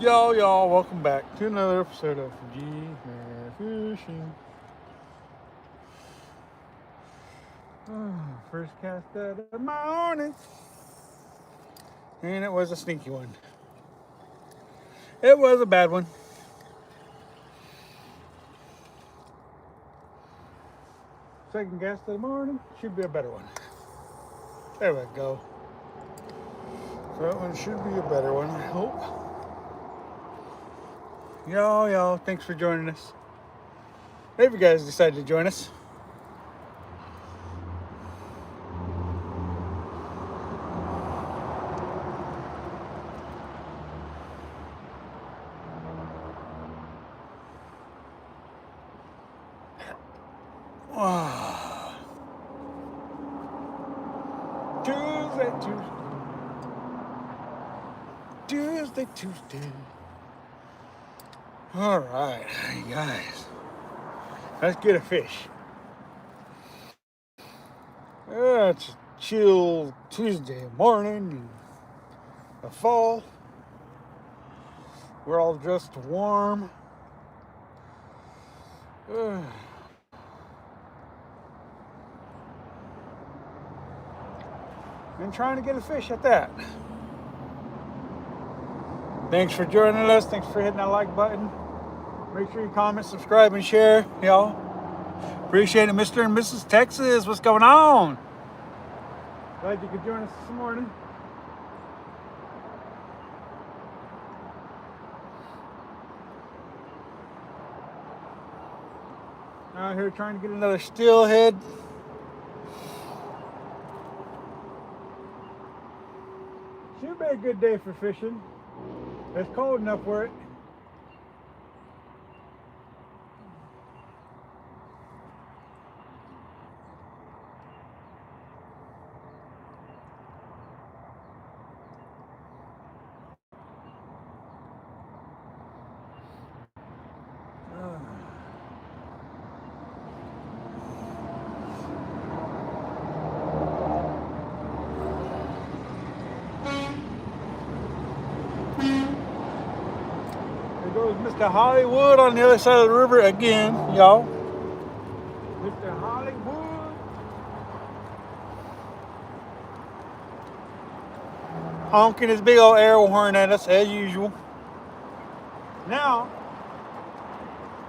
Y'all, welcome back to another episode of G-Man Fishing. First cast of the morning, and it was a sneaky one. It was a bad one. Second cast of the morning should be a better one. There we go. So that one should be a better one, I hope. Y'all, thanks for joining us. If you guys decided to join us. Tuesday. All right, guys, let's get a fish. It's a chill Tuesday morning in the fall. We're all dressed warm. And trying to get a fish at that. Thanks for joining us. Thanks for hitting that like button. Make sure you comment, subscribe, and share, y'all. Appreciate it, Mr. and Mrs. Texas. What's going on? Glad you could join us this morning. Out here trying to get another steelhead. Should be a good day for fishing. It's cold enough for it. There goes Mr. Hollywood on the other side of the river again, y'all. Mr. Hollywood. Honking his big old air horn at us as usual. Now,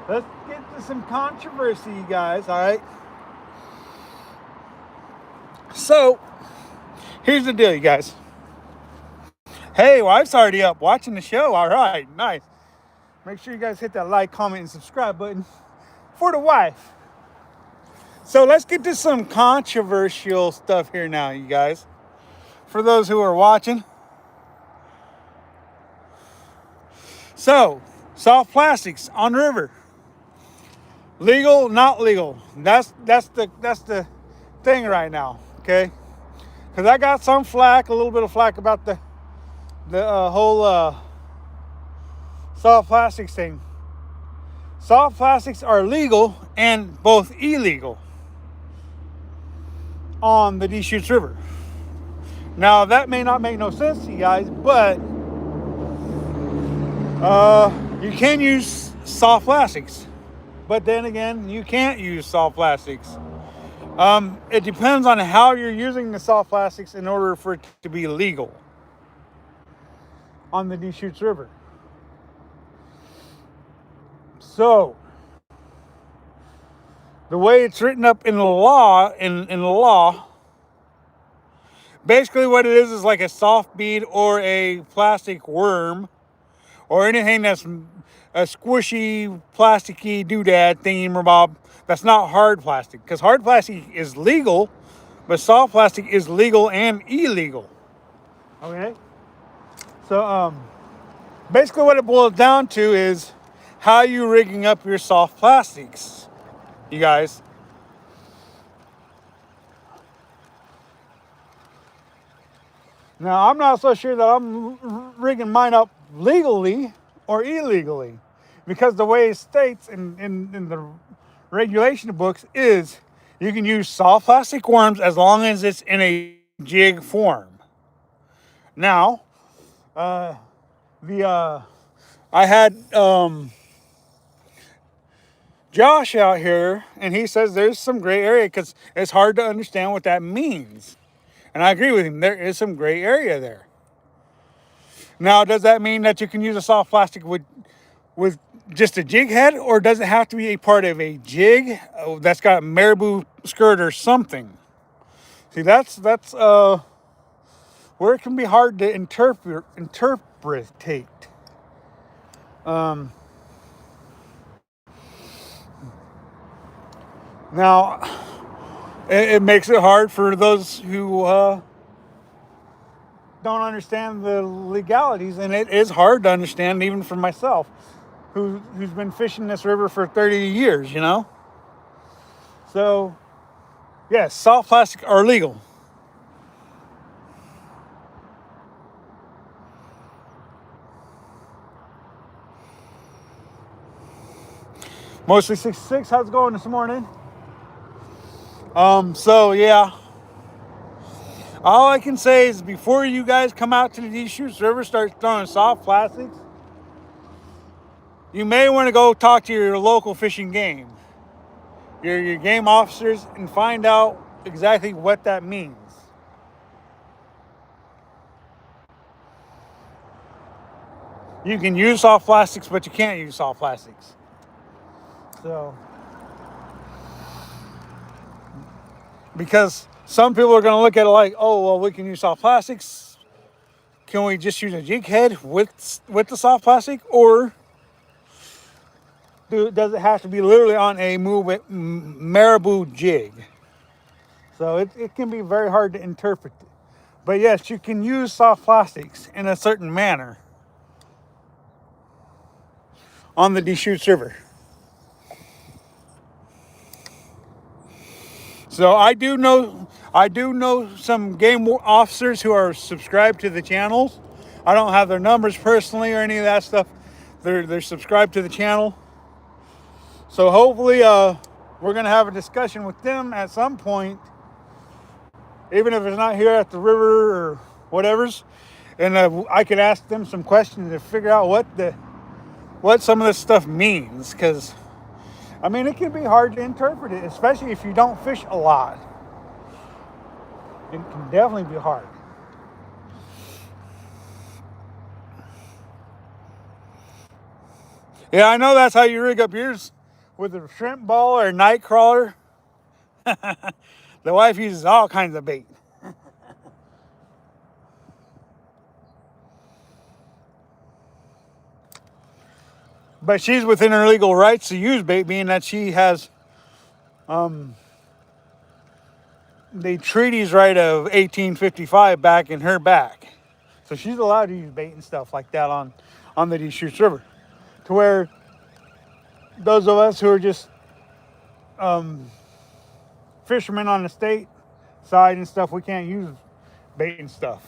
let's get to some controversy, you guys, all right? So, here's the deal, you guys. Hey, wife's already up watching the show. All right, nice. Make sure you guys hit that like, comment, and subscribe button for the wife. So let's get to some controversial stuff here now, you guys. For those who are watching. So, soft plastics on the river. Legal, not legal. That's the thing right now, okay? Because I got some flack, a little bit of flack about the whole soft plastics thing. Soft plastics are legal and both illegal on the Deschutes River. Now, that may not make no sense to you guys, but you can use soft plastics. But then again, you can't use soft plastics. It depends on how you're using the soft plastics in order for it to be legal on the Deschutes River. So, the way it's written up in the law, basically what it is like a soft bead or a plastic worm or anything that's a squishy, plasticky doodad thingamabob that's not hard plastic. Because hard plastic is legal, but soft plastic is legal and illegal. Okay? So, basically what it boils down to is how you rigging up your soft plastics, you guys. Now, I'm not so sure that I'm rigging mine up legally or illegally, because the way it states in the regulation books is you can use soft plastic worms as long as it's in a jig form. Now, the I had Josh out here, and he says there's some gray area because it's hard to understand what that means. And I agree with him. There is some gray area there. Now, does that mean that you can use a soft plastic with just a jig head, or does it have to be a part of a jig that's got a marabou skirt or something? See, that's where it can be hard to interpretate. Now, it makes it hard for those who don't understand the legalities, and it is hard to understand even for myself, who's been fishing this river for 30 years, you know? So, yes, soft plastic are legal. Mostly 66. How's it going this morning? So yeah. All I can say is before you guys come out to the Deschutes River, start throwing soft plastics, you may want to go talk to your local fishing game, your game officers, and find out exactly what that means. You can use soft plastics, but you can't use soft plastics. So, because some people are going to look at it like, oh, well, we can use soft plastics. Can we just use a jig head with the soft plastic, or does it have to be literally on a marabou jig? So it can be very hard to interpret. But yes, you can use soft plastics in a certain manner on the Deschutes River. So I do know some game officers who are subscribed to the channels. I don't have their numbers personally or any of that stuff. They're subscribed to the channel. So hopefully we're gonna have a discussion with them at some point, even if it's not here at the river or whatever's, and I could ask them some questions to figure out what some of this stuff means, because I mean, it can be hard to interpret it, especially if you don't fish a lot. It can definitely be hard. Yeah, I know that's how you rig up yours, with a shrimp ball or a night crawler. The wife uses all kinds of bait. But she's within her legal rights to use bait, being that she has the treaties right of 1855 back in her back. So she's allowed to use bait and stuff like that on the Deschutes River. To where those of us who are just fishermen on the state side and stuff, we can't use bait and stuff.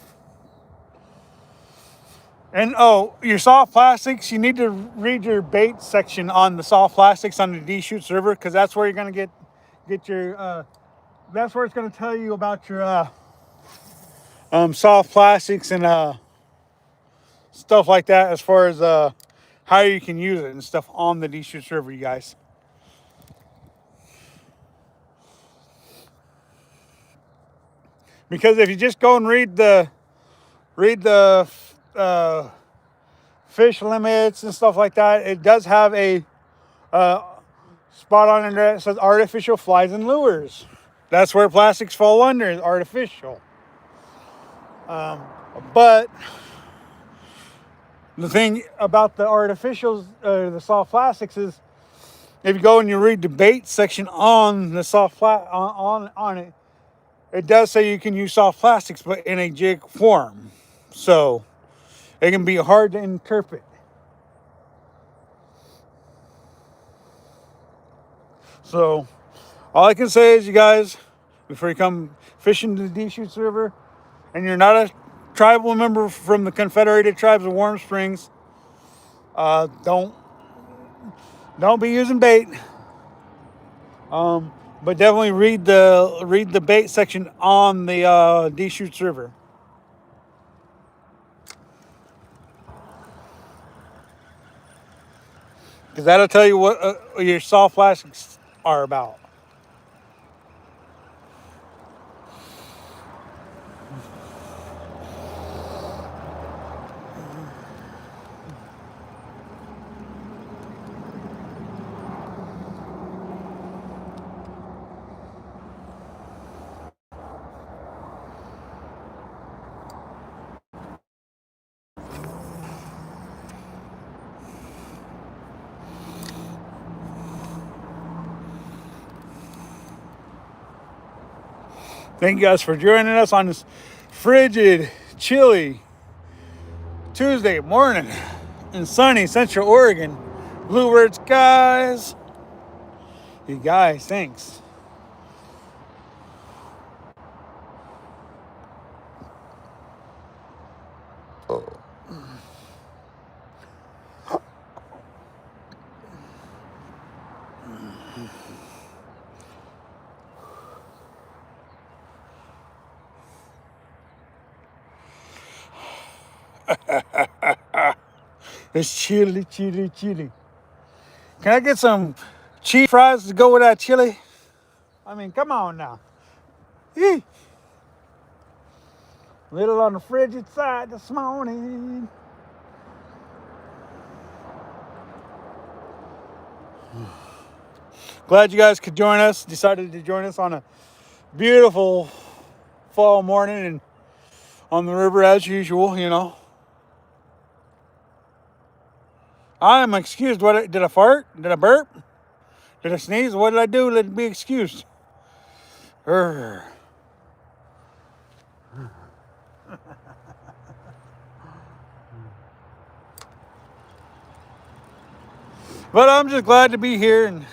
And your soft plastics, you need to read your bait section on the soft plastics on the Deschutes River, because that's where you're going to get your that's where it's going to tell you about your soft plastics and stuff like that, as far as how you can use it and stuff on the Deschutes River, you guys. Because if you just go and read the fish limits and stuff like that, it does have a spot on it that says artificial flies and lures. That's where plastics fall under, is artificial. But the thing about the artificials, the soft plastics, is if you go and you read the bait section on the soft on it, it does say you can use soft plastics, but in a jig form. So it can be hard to interpret. So all I can say is, you guys, before you come fishing the Deschutes River, and you're not a tribal member from the Confederated Tribes of Warm Springs, don't be using bait. But definitely read the bait section on the Deschutes River. Because that'll tell you what your soft plastics are about. Thank you guys for joining us on this frigid, chilly Tuesday morning in sunny Central Oregon. Bluebird skies. You guys, thanks. It's chilly, chilly, chilly. Can I get some cheese fries to go with that chili? I mean, come on now. Eee. Little on the frigid side this morning. Glad you guys could join us. Decided to join us on a beautiful fall morning and on the river as usual, you know. I am excused. What did I fart? Did I burp? Did I sneeze? What did I do? Let me be excused. Urgh. But I'm just glad to be here and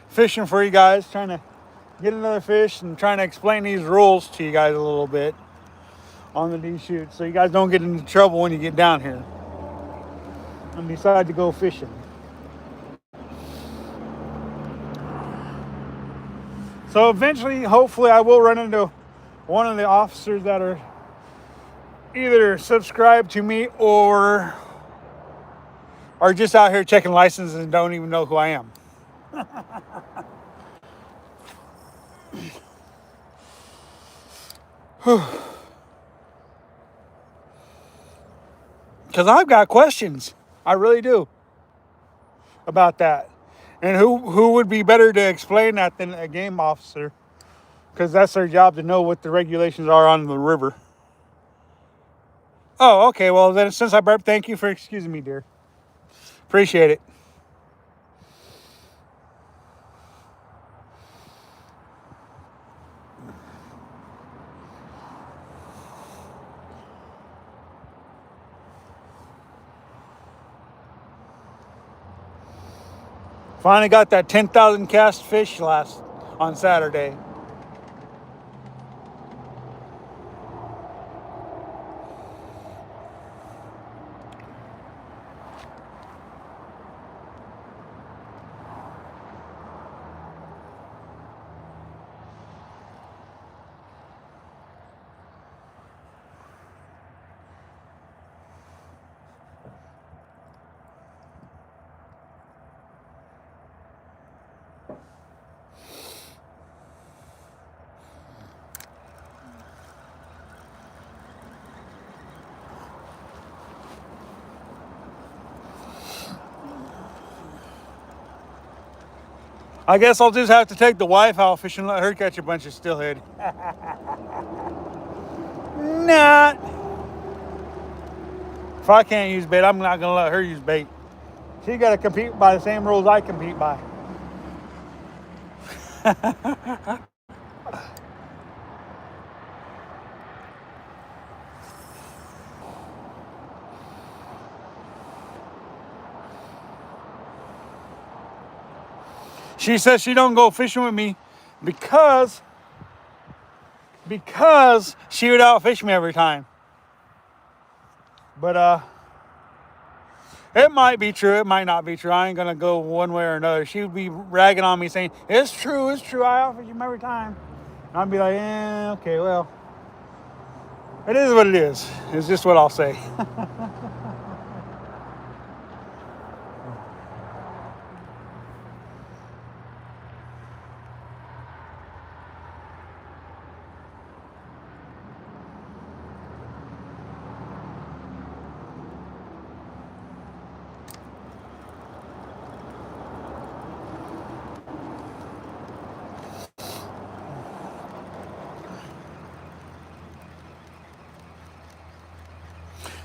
fishing for you guys, trying to get another fish and trying to explain these rules to you guys a little bit on the Deschutes so you guys don't get into trouble when you get down here and decide to go fishing. So eventually, hopefully, I will run into one of the officers that are either subscribed to me or are just out here checking licenses and don't even know who I am. Because I've got questions. I really do about that. And who would be better to explain that than a game officer? Because that's their job to know what the regulations are on the river. Oh, okay. Well, then since I burped, thank you for excusing me, dear. Appreciate it. Finally got that 10,000 cast fish on Saturday. I guess I'll just have to take the wife out fishing and let her catch a bunch of steelhead. Nah. If I can't use bait, I'm not going to let her use bait. She got to compete by the same rules I compete by. She says she don't go fishing with me because she would outfish me every time. But it might be true, it might not be true. I ain't gonna go one way or another. She would be ragging on me saying, it's true, I outfish him every time. And I'd be like, okay, well, it is what it is. It's just what I'll say.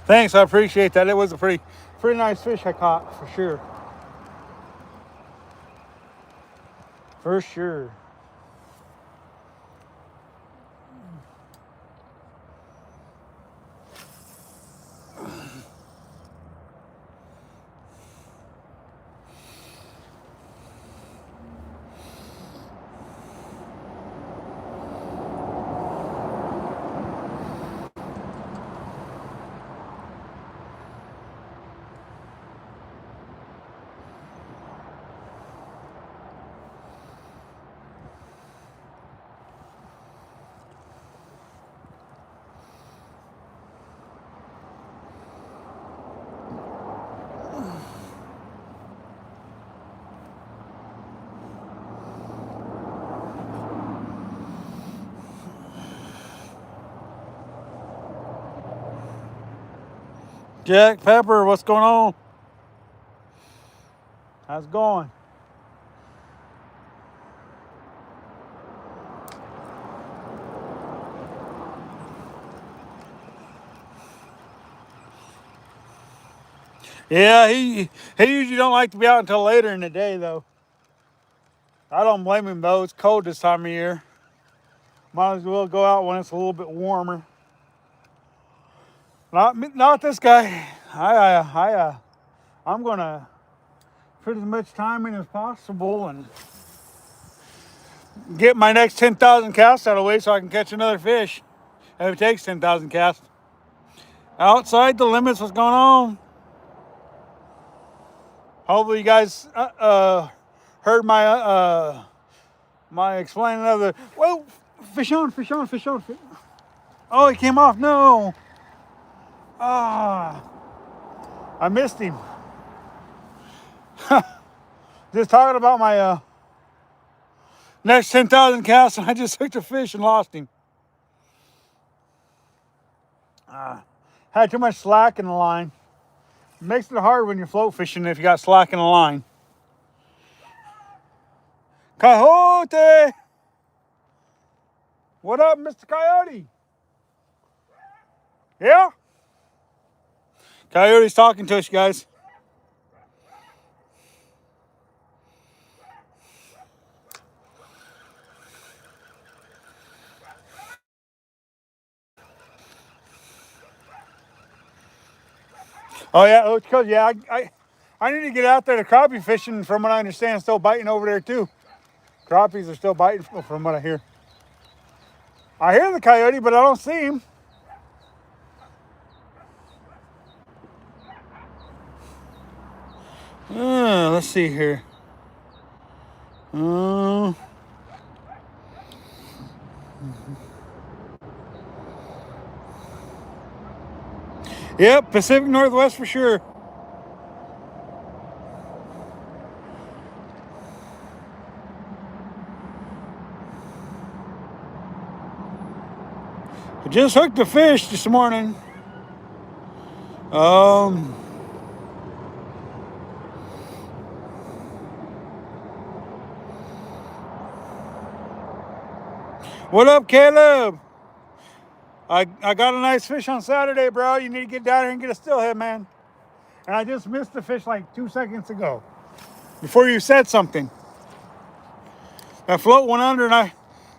Thanks, I appreciate that. It was a pretty nice fish I caught, for sure. For sure. Jack Pepper, what's going on? How's it going? Yeah, he usually don't like to be out until later in the day, though. I don't blame him, though. It's cold this time of year. Might as well go out when it's a little bit warmer. Not this guy. I'm gonna put as much time in as possible and get my next 10,000 casts out of the way so I can catch another fish. If it takes 10,000 casts. Outside the limits, what's going on? Hopefully you guys heard my my explaining of the, whoa, fish on. Oh, he came off, no. Ah, I missed him. Just talking about my next 10,000 casts, and I just hooked a fish and lost him. Had too much slack in the line. It makes it hard when you're float fishing if you got slack in the line. Coyote! What up, Mr. Coyote? Yeah? Coyote's talking to us, guys. Oh yeah, oh, because yeah, I need to get out there to crappie fishing. From what I understand, still biting over there too. Crappies are still biting from what I hear. I hear the coyote, but I don't see him. Let's see here. Yep, Pacific Northwest for sure. I just hooked a fish this morning. What up, Caleb? I got a nice fish on Saturday, bro. You need to get down here and get a steelhead, man. And I just missed the fish like 2 seconds ago. Before you said something. That float went under and I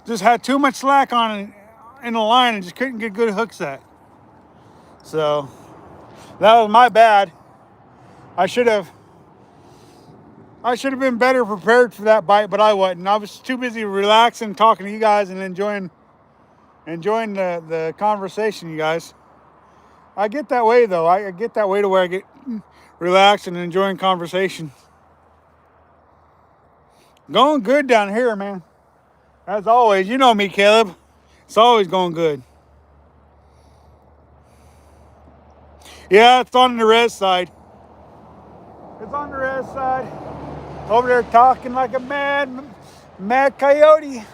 just had too much slack on it in the line and just couldn't get good hooks at. So that was my bad. I should have been better prepared for that bite, but I wasn't. I was too busy relaxing, talking to you guys, and enjoying the conversation, you guys. I get that way though. I get that way to where I get relaxed and enjoying conversation. Going good down here, man. As always, you know me, Caleb. It's always going good. Yeah, it's on the res side. It's on the res side. Over there talking like a mad coyote.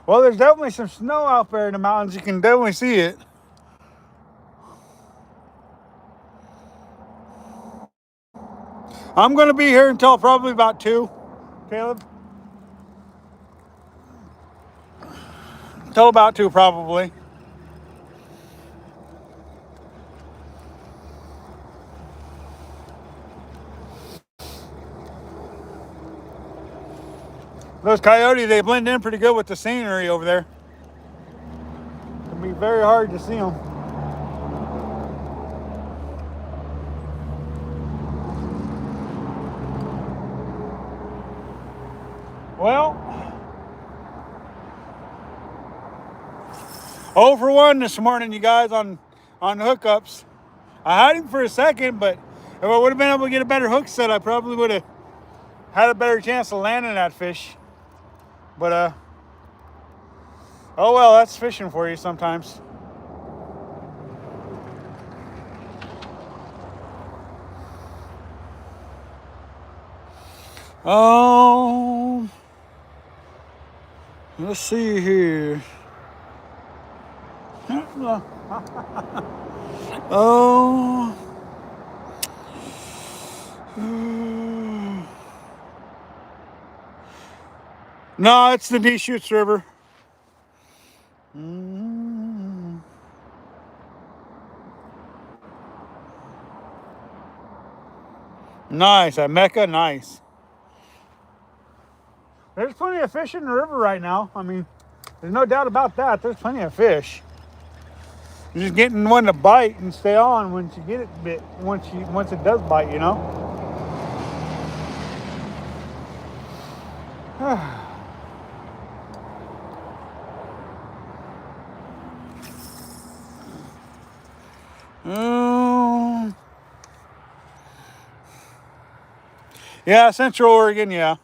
Well, there's definitely some snow out there in the mountains. You can definitely see it. I'm going to be here until probably about 2, Caleb. Until about 2, probably. Those coyotes, they blend in pretty good with the scenery over there. It can be very hard to see them. Well, 0 for 1 this morning, you guys, on hookups. I had him for a second, but if I would have been able to get a better hook set, I probably would have had a better chance of landing that fish. But oh well, that's fishing for you sometimes. Let's see here. Oh. No, it's the Deschutes River. Nice, at Mecca, nice. There's plenty of fish in the river right now. I mean, there's no doubt about that. There's plenty of fish. You're just getting one to bite and stay on once you get it bit. Once it does bite, you know. Yeah, Central Oregon, yeah.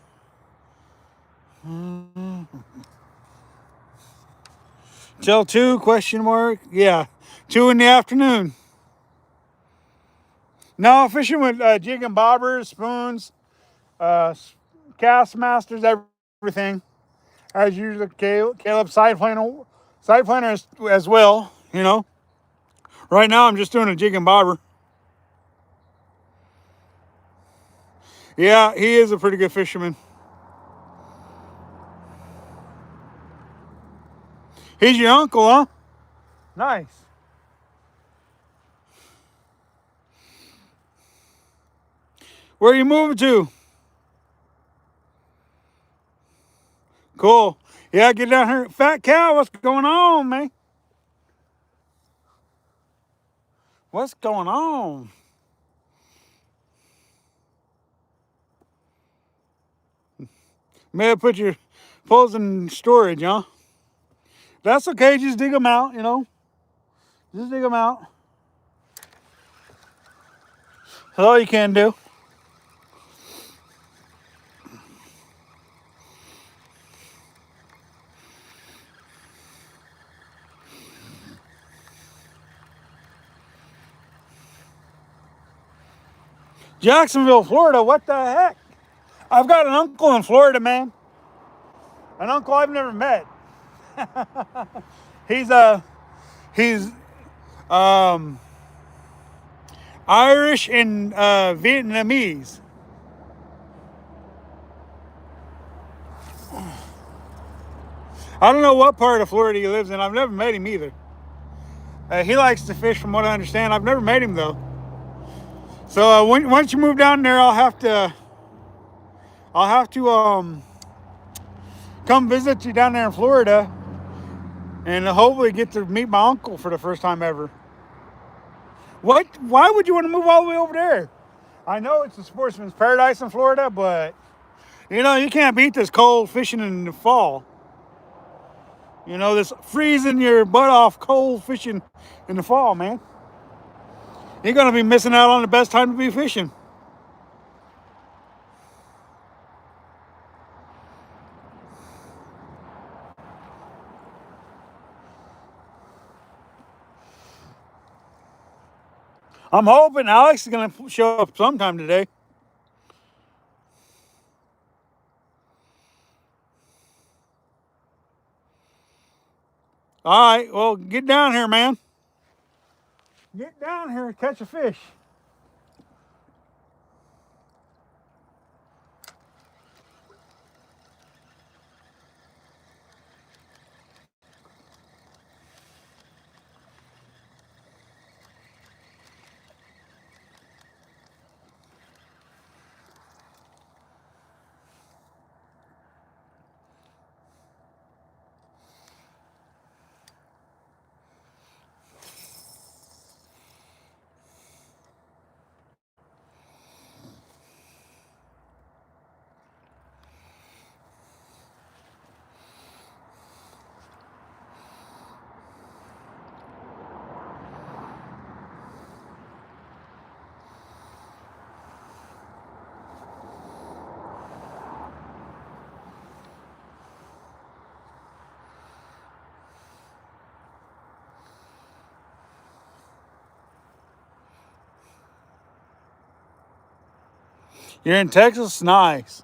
Till 2, question mark? Yeah, 2 in the afternoon. No, fishing with jig and bobbers, spoons, cast masters, everything. As usual, Caleb side planer as well, you know. Right now, I'm just doing a jig and bobber. Yeah, he is a pretty good fisherman. He's your uncle, huh? Nice. Where are you moving to? Cool. Yeah, get down here. Fat cow, what's going on, man? What's going on? May have put your poles in storage, huh? That's okay. Just dig them out, you know. Just dig them out. That's all you can do. Jacksonville, Florida. What the heck? I've got an uncle in Florida, man. An uncle I've never met. he's Irish and Vietnamese. I don't know what part of Florida he lives in. I've never met him either. He likes to fish, from what I understand. I've never met him though. So once you move down there, I'll have to come visit you down there in Florida, and hopefully get to meet my uncle for the first time ever. What? Why would you want to move all the way over there? I know it's a sportsman's paradise in Florida, but you know you can't beat this cold fishing in the fall. You know, this freezing your butt off cold fishing in the fall, man. You're gonna be missing out on the best time to be fishing. I'm hoping Alex is gonna show up sometime today. All right, well, get down here, man. Get down here and catch a fish. You're in Texas? Nice.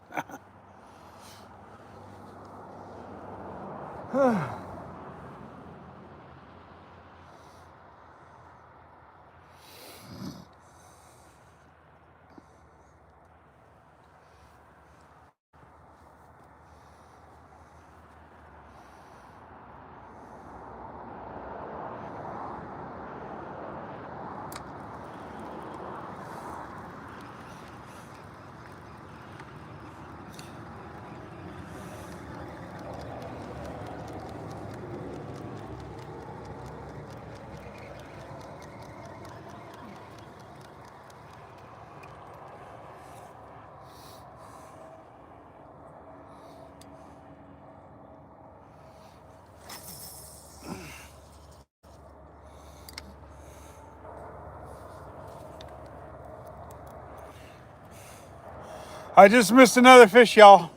I just missed another fish, y'all.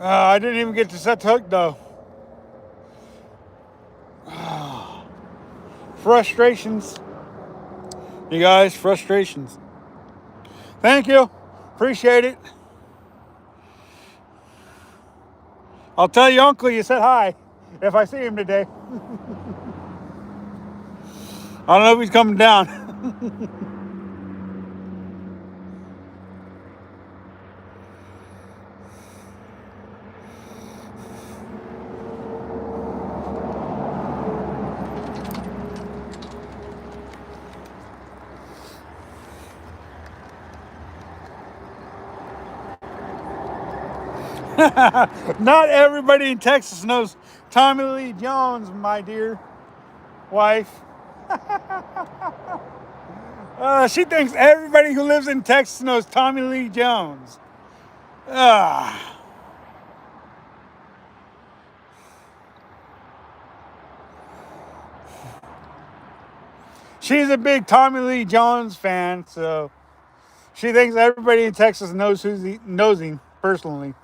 I didn't even get to set the hook, though. Frustrations. You guys, frustrations. Thank you. Appreciate it. I'll tell your uncle you said hi if I see him today. I don't know if he's coming down. Not everybody in Texas knows Tommy Lee Jones, my dear wife. She thinks everybody who lives in Texas knows Tommy Lee Jones. She's a big Tommy Lee Jones fan, so she thinks everybody in Texas knows knows him personally.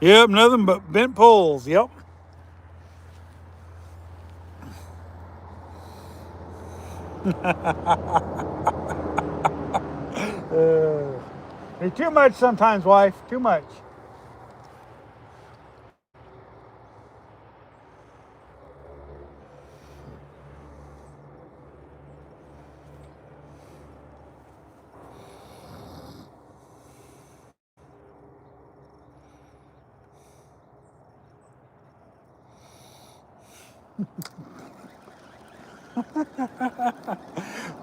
Yep, nothing but bent poles. Yep. It's too much sometimes, wife. Too much.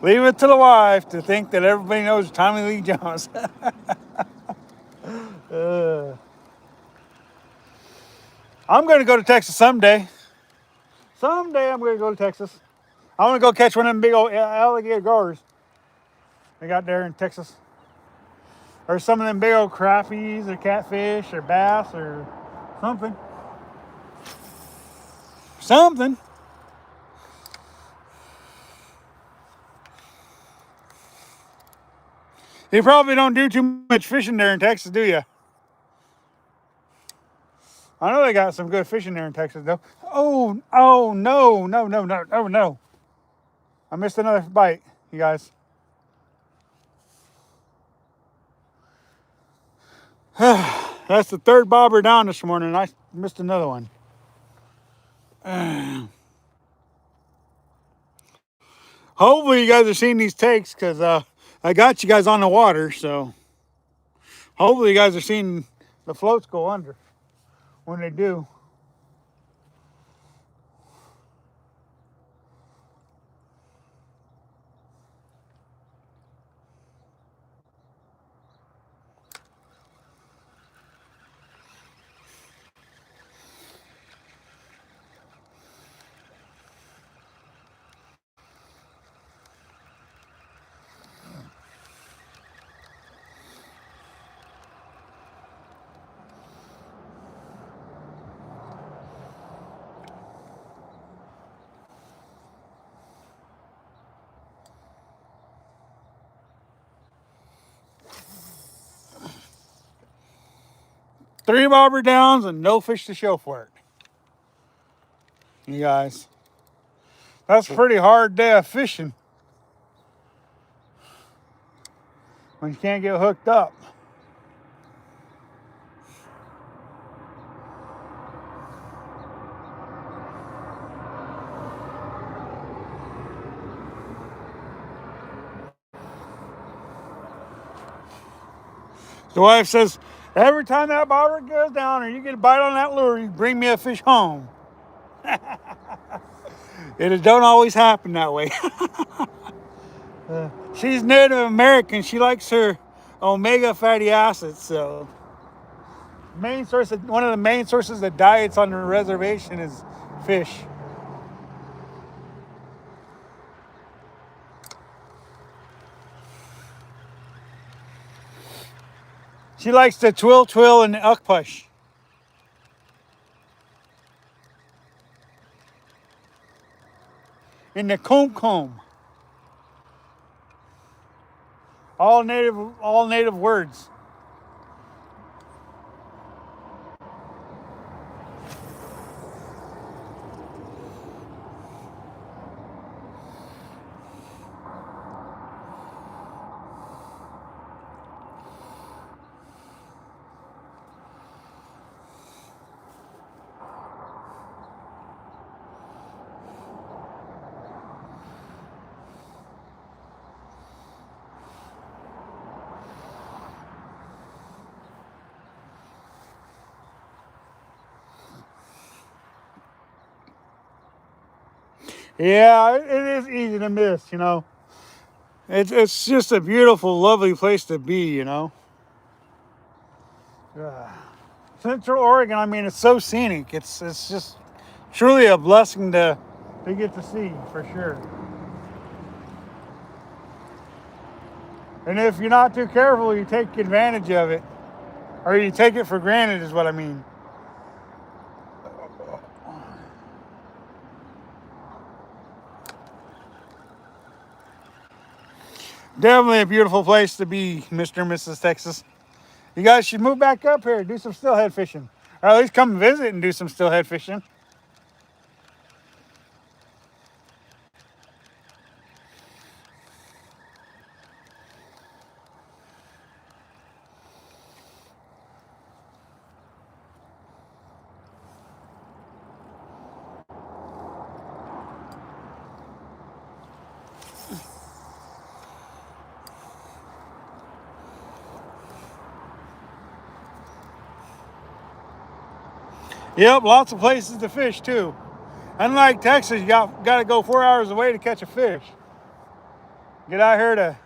Leave it to the wife to think that everybody knows Tommy Lee Jones. I'm going to go to Texas someday. Someday I'm going to go to Texas. I want to go catch one of them big old alligator gars they got there in Texas. Or some of them big old crappies or catfish or bass or something. Something. You probably don't do too much fishing there in Texas, do you? I know they got some good fishing there in Texas, though. Oh, no. I missed another bite, you guys. That's the third bobber down this morning. I missed another one. Hopefully you guys are seeing these takes because I got you guys on the water. So hopefully you guys are seeing the floats go under when they do. 3 bobber downs and no fish to show for it. You guys, that's a pretty hard day of fishing when you can't get hooked up. The wife says, every time that bobber goes down or you get a bite on that lure, you bring me a fish home. It don't always happen that way. She's Native American. She likes her omega fatty acids. So, one of the main sources of diets on the reservation is fish. She likes the twill and the ukpush. And the comb. All native words. Yeah, it is easy to miss, you know. It's just a beautiful, lovely place to be, you know. Central Oregon, I mean, it's so scenic. It's just truly a blessing to get to see, for sure. And if you're not too careful, you take advantage of it. Or you take it for granted is what I mean. Definitely a beautiful place to be, Mr. and Mrs. Texas. You guys should move back up here, do some steelhead fishing. Or at least come visit and do some steelhead fishing. Yep, lots of places to fish too. Unlike Texas, you got to go 4 hours away to catch a fish. Get out here to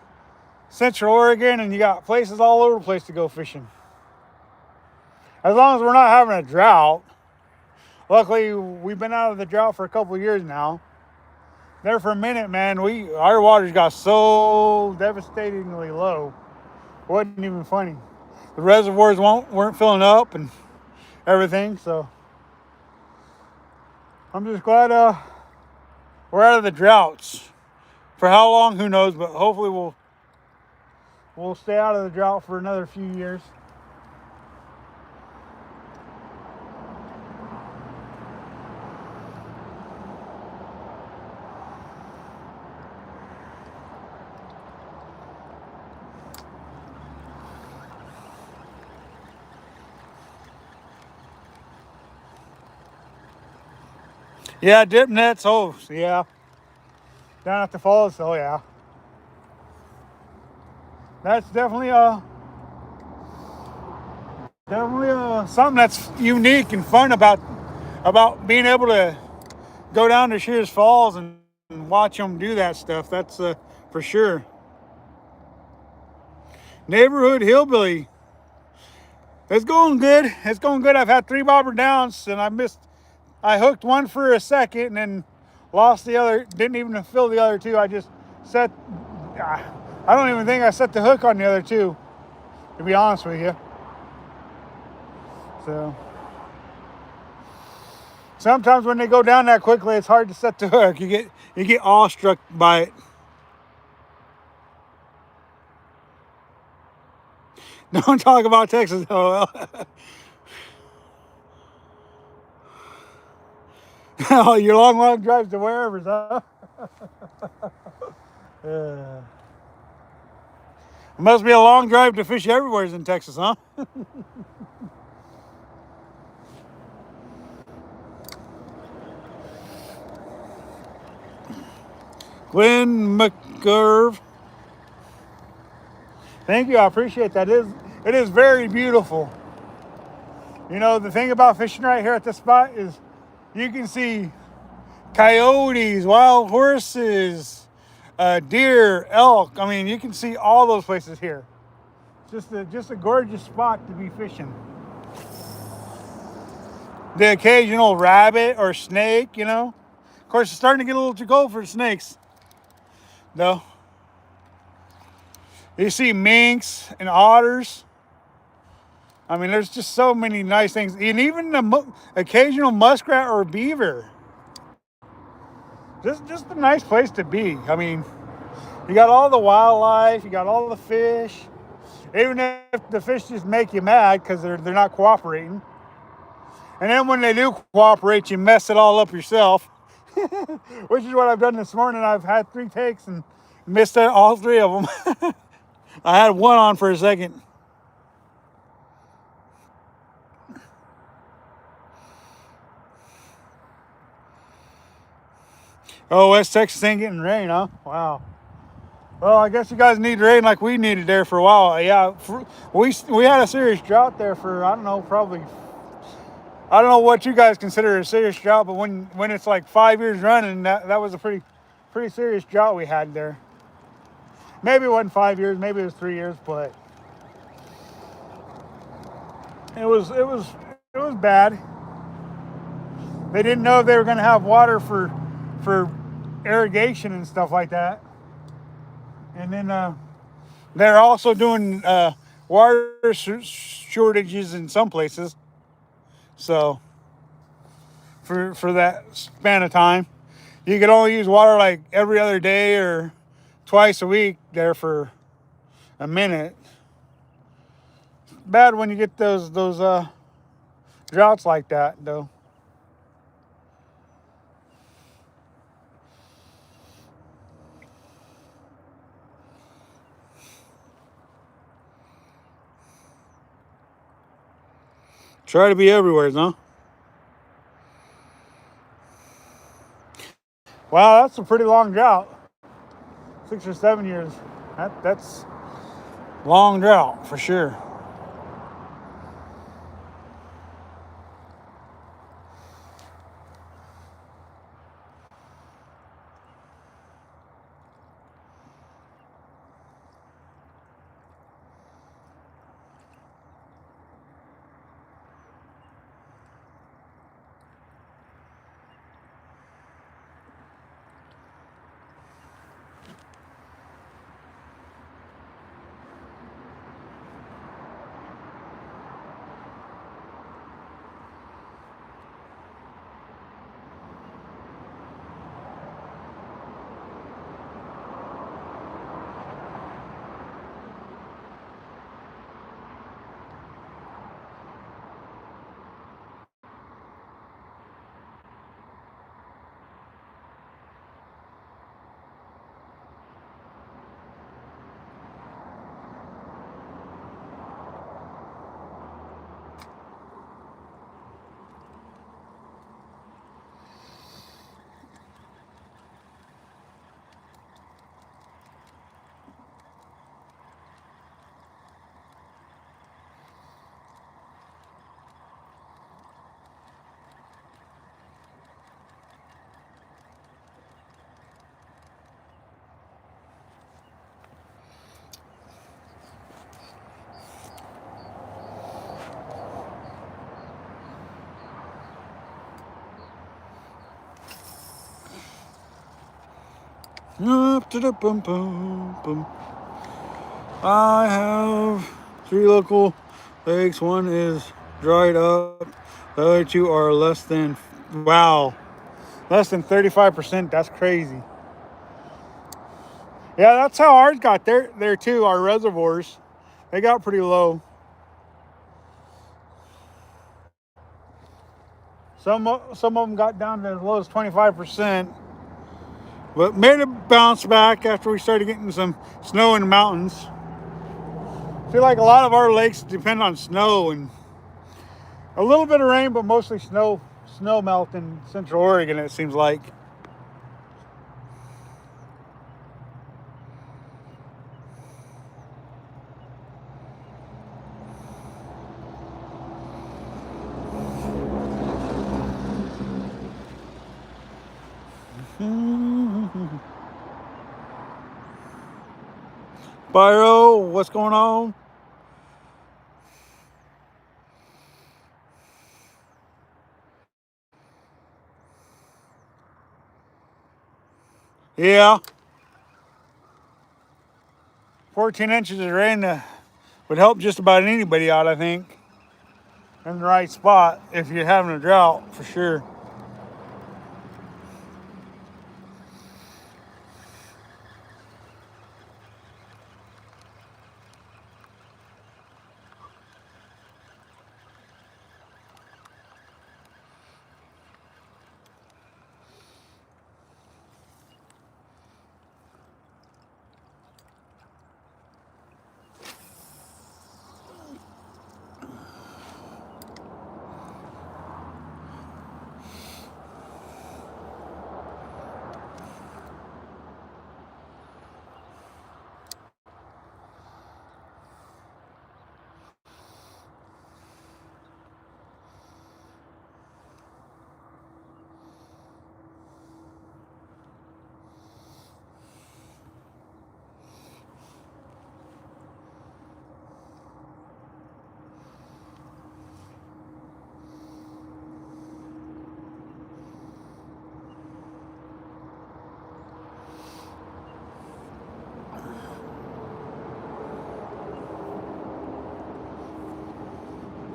Central Oregon and you got places all over the place to go fishing. As long as we're not having a drought. Luckily, we've been out of the drought for a couple of years now. There for a minute, man, our waters got so devastatingly low. It wasn't even funny. The reservoirs weren't filling up and everything, so I'm just glad we're out of the droughts. For how long, who knows, but hopefully we'll stay out of the drought for another few years. Yeah, dip nets, oh yeah. Down at the falls, oh yeah. That's definitely something that's unique and fun about being able to go down to Shears Falls and watch them do that stuff. That's for sure. Neighborhood hillbilly. It's going good. It's going good. I've had 3 bobber downs and I hooked one for a second and then lost the other. Didn't even fill the other 2. I just set. I don't even think I set the hook on the other 2, to be honest with you. So sometimes when they go down that quickly, it's hard to set the hook. You get awestruck by it. Don't talk about Texas. Oh, well. Oh, your long drives to wherever, huh? Uh, it must be a long drive to fish everywhere in Texas, huh? Glenn McGurv. Thank you. I appreciate that. It is very beautiful. You know, the thing about fishing right here at this spot is you can see coyotes, wild horses, deer, elk. I mean, you can see all those places here. Just a gorgeous spot to be fishing. The occasional rabbit or snake, you know. Of course, it's starting to get a little too cold for snakes, though. You see minks and otters. I mean, there's just so many nice things, and even the occasional muskrat or beaver. Just a nice place to be. I mean, you got all the wildlife, you got all the fish. Even if the fish just make you mad because they're not cooperating, and then when they do cooperate, you mess it all up yourself, which is what I've done this morning. I've had 3 takes and missed all 3 of them. I had one on for a second. Oh, West Texas ain't getting rain, huh? Wow. Well, I guess you guys need rain like we needed there for a while. Yeah, we had a serious drought there for, I don't know, probably, I don't know what you guys consider a serious drought, but when it's like 5 years running, that was a pretty serious drought we had there. Maybe it wasn't 5 years, maybe it was 3 years, but it was bad. They didn't know if they were going to have water for irrigation and stuff like that. And then they're also doing water shortages in some places. So for that span of time, you could only use water like every other day or twice a week there for a minute. Bad when you get those droughts like that, though. Try to be everywhere, huh? Wow, that's a pretty long drought. 6 or 7 years. That's long drought for sure. Up to the boom boom boom. I have 3 local lakes. One is dried up. The other 2 are less than, wow, less than 35%. That's crazy. Yeah, that's how ours got there too. Our reservoirs, they got pretty low. Some of them got down to as low as 25%, but made a bounce back after we started getting some snow in the mountains. I feel like a lot of our lakes depend on snow and a little bit of rain, but mostly snow melt in Central Oregon, it seems like. Byro, what's going on? Yeah, 14 inches of rain would help just about anybody out, I think, in the right spot if you're having a drought, for sure.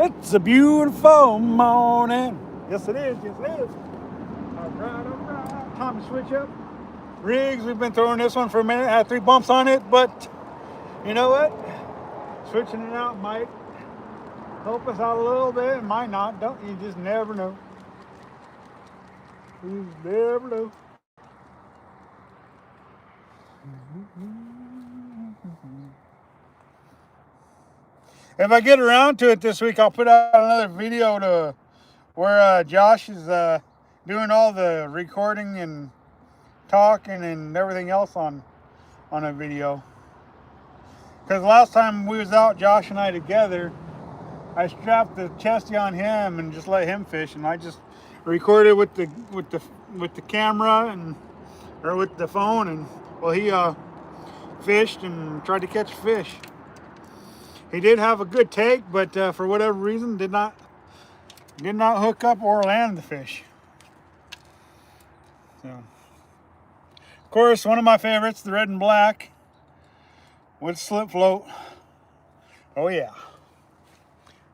It's a beautiful morning. Yes, it is. Yes, it is. All right, all right. Time to switch up rigs. We've been throwing this one for a minute. Had 3 bumps on it, but you know what? Switching it out might help us out a little bit. It might not. Don't you just never know. You just never know. If I get around to it this week, I'll put out another video to where Josh is doing all the recording and talking and everything else on a video. Because last time we was out, Josh and I together, I strapped the chesty on him and just let him fish, and I just recorded with the camera or with the phone, and well, he fished and tried to catch fish. He did have a good take, but for whatever reason did not hook up or land the fish. So, of course, one of my favorites, the red and black with slip float. Oh yeah,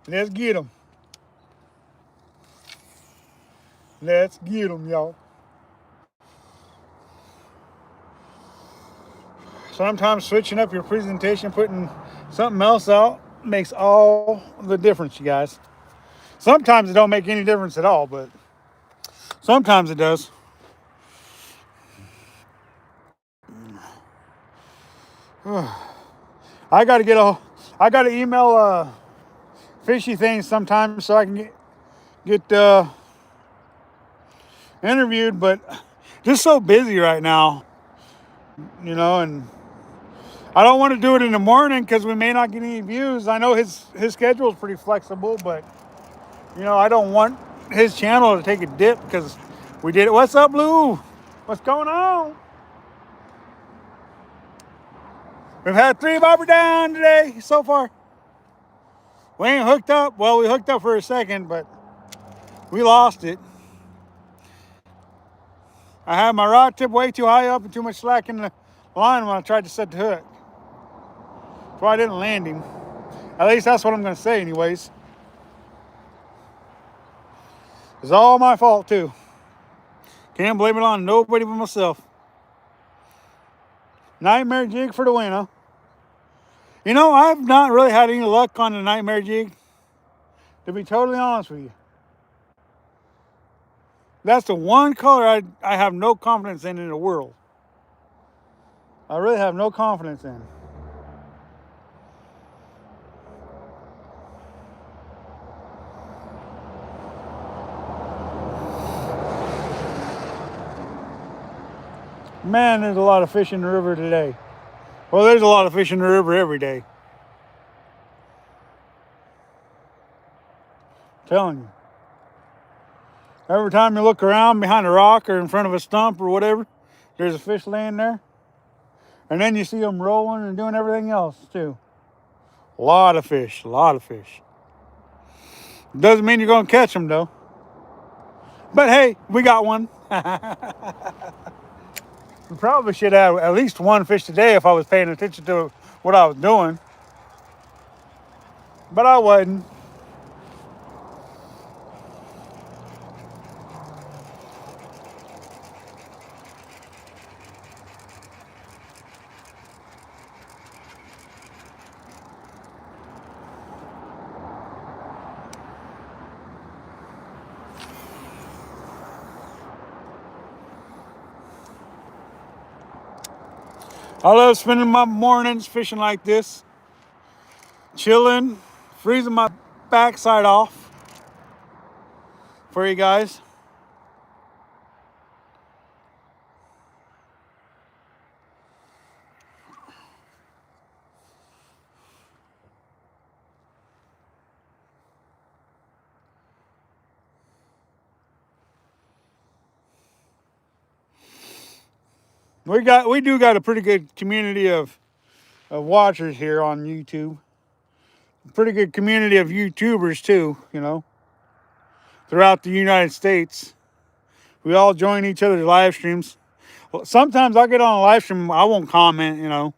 let's get them. Let's get them, y'all. Sometimes switching up your presentation, putting something else out, makes all the difference, you guys. Sometimes it don't make any difference at all, but sometimes it does. I gotta email fishy things sometimes so I can get interviewed, but just so busy right now, you know, and I don't want to do it in the morning because we may not get any views. I know his schedule is pretty flexible, but you know, I don't want his channel to take a dip because we did it. What's up, Lou? What's going on? We've had 3 bobber down today so far. We ain't hooked up. Well, we hooked up for a second, but we lost it. I had my rod tip way too high up and too much slack in the line when I tried to set the hook. That's why I didn't land him. At least that's what I'm going to say anyways. It's all my fault too. Can't blame it on nobody but myself. Nightmare jig for the win, huh? You know, I've not really had any luck on the nightmare jig, to be totally honest with you. That's the one color I have no confidence in the world. I really have no confidence in. Man, there's a lot of fish in the river today. Well, there's a lot of fish in the river every day. I'm telling you. Every time you look around behind a rock or in front of a stump or whatever, there's a fish laying there. And then you see them rolling and doing everything else too. A lot of fish, a lot of fish. Doesn't mean you're going to catch them though. But hey, we got one. We probably should have at least one fish today if I was paying attention to what I was doing. But I wasn't. I love spending my mornings fishing like this, chilling, freezing my backside off for you guys. We do got a pretty good community of watchers here on YouTube. A pretty good community of YouTubers too, you know, throughout the United States. We all join each other's live streams. Well, sometimes I'll get on a live stream, I won't comment, you know.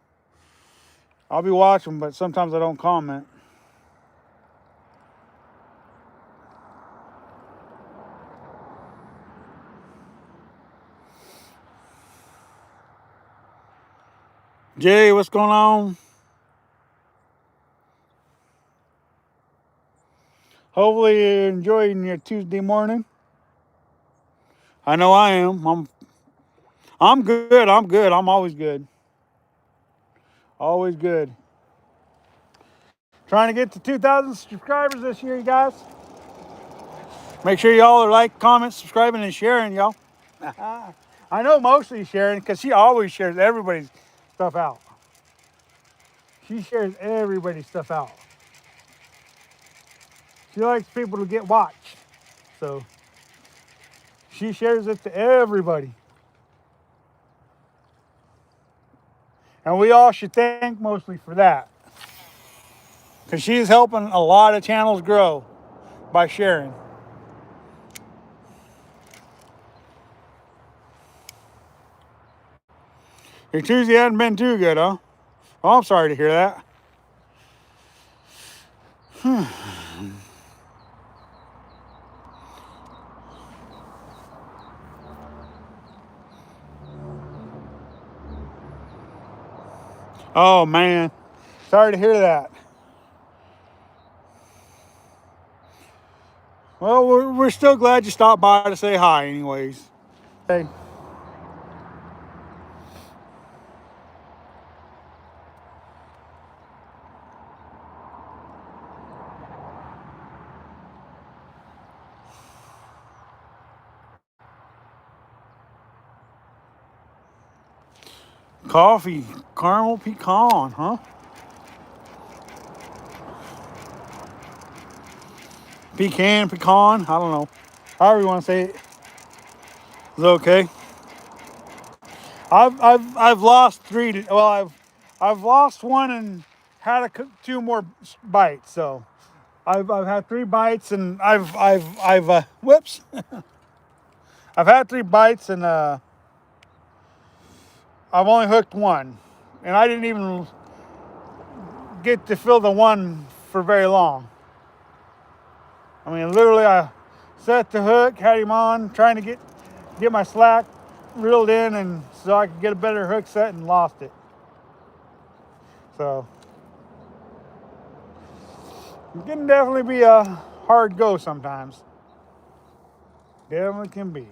I'll be watching, but sometimes I don't comment. Jay, what's going on? Hopefully you're enjoying your Tuesday morning. I know I am. I'm good. I'm good. I'm always good. Always good. Trying to get to 2,000 subscribers this year, you guys. Make sure y'all are like, comment, subscribing, and sharing, y'all. I know mostly sharing because she always shares everybody's stuff out. She shares everybody's stuff out. She likes people to get watched. So she shares it to everybody. And we all should thank mostly for that. Because she's helping a lot of channels grow by sharing. Your Tuesday hasn't been too good, huh? Well, I'm sorry to hear that. Oh, man. Sorry to hear that. Well, we're still glad you stopped by to say hi anyways. Hey. Coffee, caramel pecan, huh? Pecan, I don't know. However you want to say it. Is it okay? I've lost three. Well, I've lost one and had two more bites. So I've had 3 bites and I've whoops. I've had 3 bites and I've only hooked one, and I didn't even get to fill the one for very long. I mean, literally, I set the hook, had him on, trying to get my slack reeled in, and so I could get a better hook set, and lost it. So it can definitely be a hard go sometimes. Definitely can be.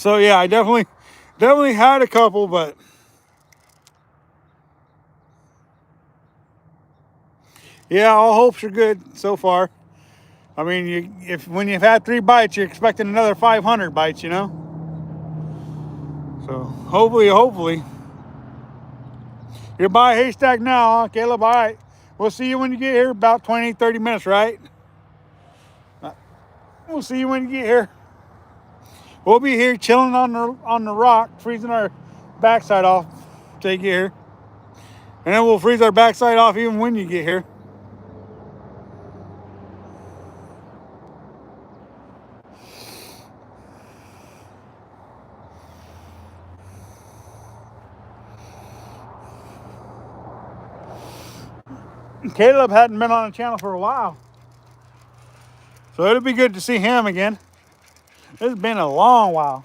So yeah, I definitely had a couple, but yeah, all hopes are good so far. I mean, if when you've had 3 bites, you're expecting another 500 bites, you know. So hopefully, you're by a haystack now, huh, Caleb? All right, we'll see you when you get here. About 20, 30 minutes, right? We'll see you when you get here. We'll be here chilling on the rock, freezing our backside off till you get here, and then we'll freeze our backside off even when you get here. Caleb hadn't been on the channel for a while, so it'll be good to see him again. It's been a long while.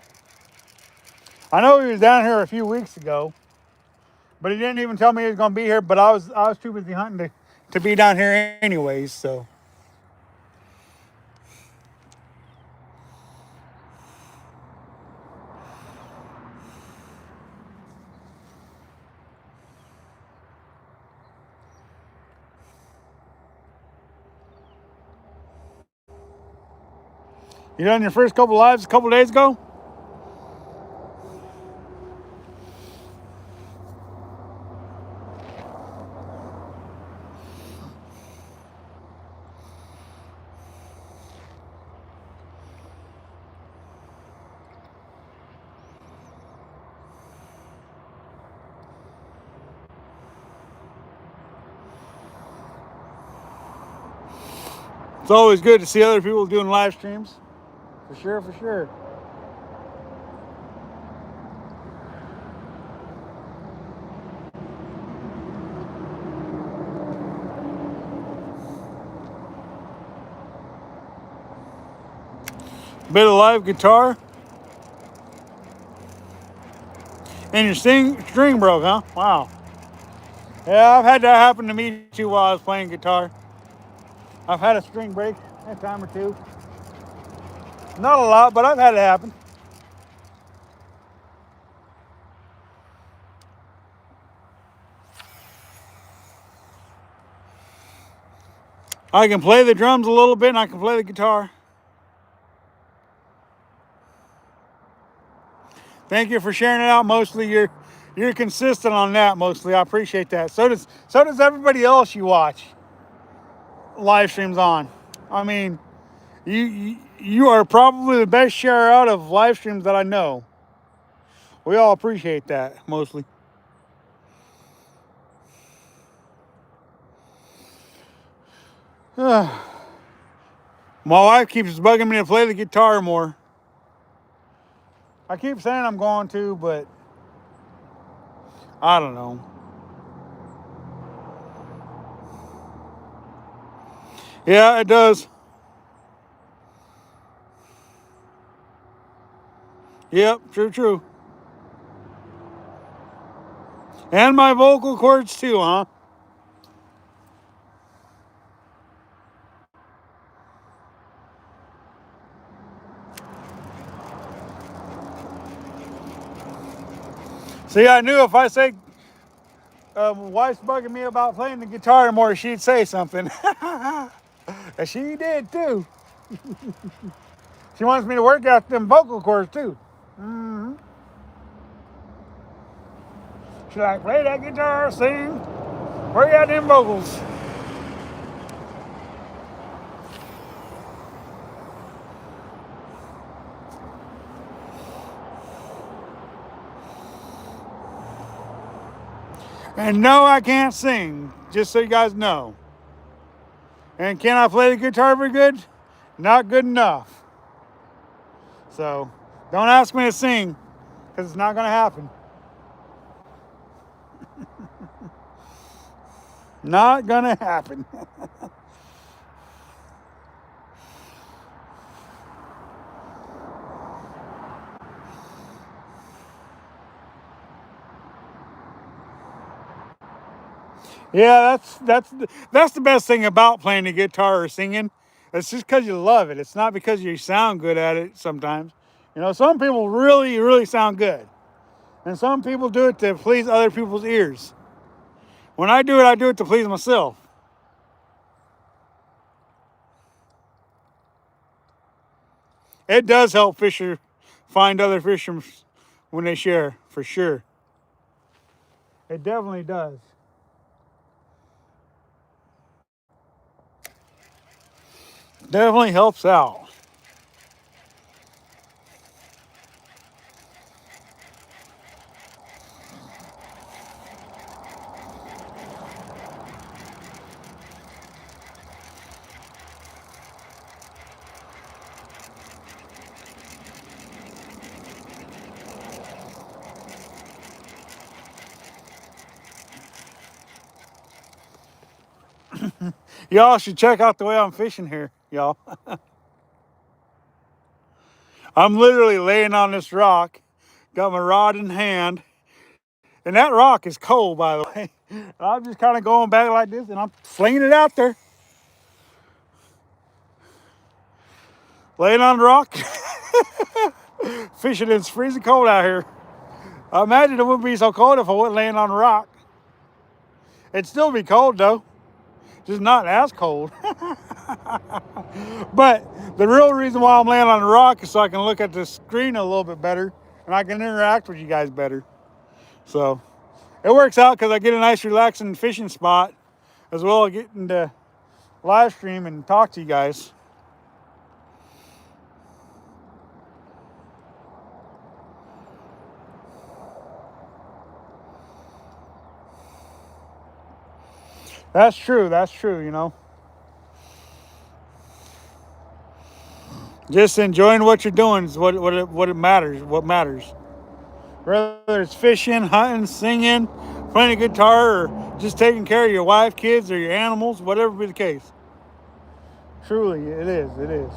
I know he was down here a few weeks ago, but he didn't even tell me he was going to be here. But I was too busy hunting to be down here anyways. So you done your first couple lives a couple days ago? It's always good to see other people doing live streams. For sure, for sure. Bit of live guitar. And your string broke, huh? Wow. Yeah, I've had that happen to me too while I was playing guitar. I've had a string break a time or two. Not a lot, but I've had it happen. I can play the drums a little bit and I can play the guitar. Thank you for sharing it out. Mostly you're consistent on that mostly. I appreciate that. So does everybody else you watch live streams on. I mean, you are probably the best sharer out of live streams that I know. We all appreciate that mostly. My wife keeps bugging me to play the guitar more. I keep saying I'm going to, but I don't know. Yeah, it does. Yep, true. And my vocal cords too, huh? See, I knew if I say wife's bugging me about playing the guitar more, she'd say something. And she did too. She wants me to work out them vocal cords too. Mm-hmm. She's like, play that guitar, sing, work out them vocals. And no, I can't sing, just so you guys know. And can I play the guitar very good? Not good enough. So don't ask me to sing, because it's not going to happen. Not going to happen. Yeah, that's the best thing about playing the guitar or singing. It's just because you love it. It's not because you sound good at it sometimes. You know, some people really, really sound good. And some people do it to please other people's ears. When I do it to please myself. It does help fisher find other fishermen when they share, for sure. It definitely does. Definitely helps out. Y'all should check out the way I'm fishing here, y'all. I'm literally laying on this rock, got my rod in hand, and that rock is cold, by the way. And I'm just kind of going back like this, and I'm flinging it out there, laying on the rock, fishing. It's freezing cold out here. I imagine it wouldn't be so cold if I wasn't laying on the rock. It'd still be cold though, just not as cold. But the real reason why I'm laying on the rock is so I can look at the screen a little bit better, and I can interact with you guys better. So it works out because I get a nice relaxing fishing spot as well as getting to live stream and talk to you guys. That's true, you know. Just enjoying what you're doing is what it matters, what matters. Whether it's fishing, hunting, singing, playing a guitar, or just taking care of your wife, kids, or your animals, whatever be the case. Truly, it is, it is.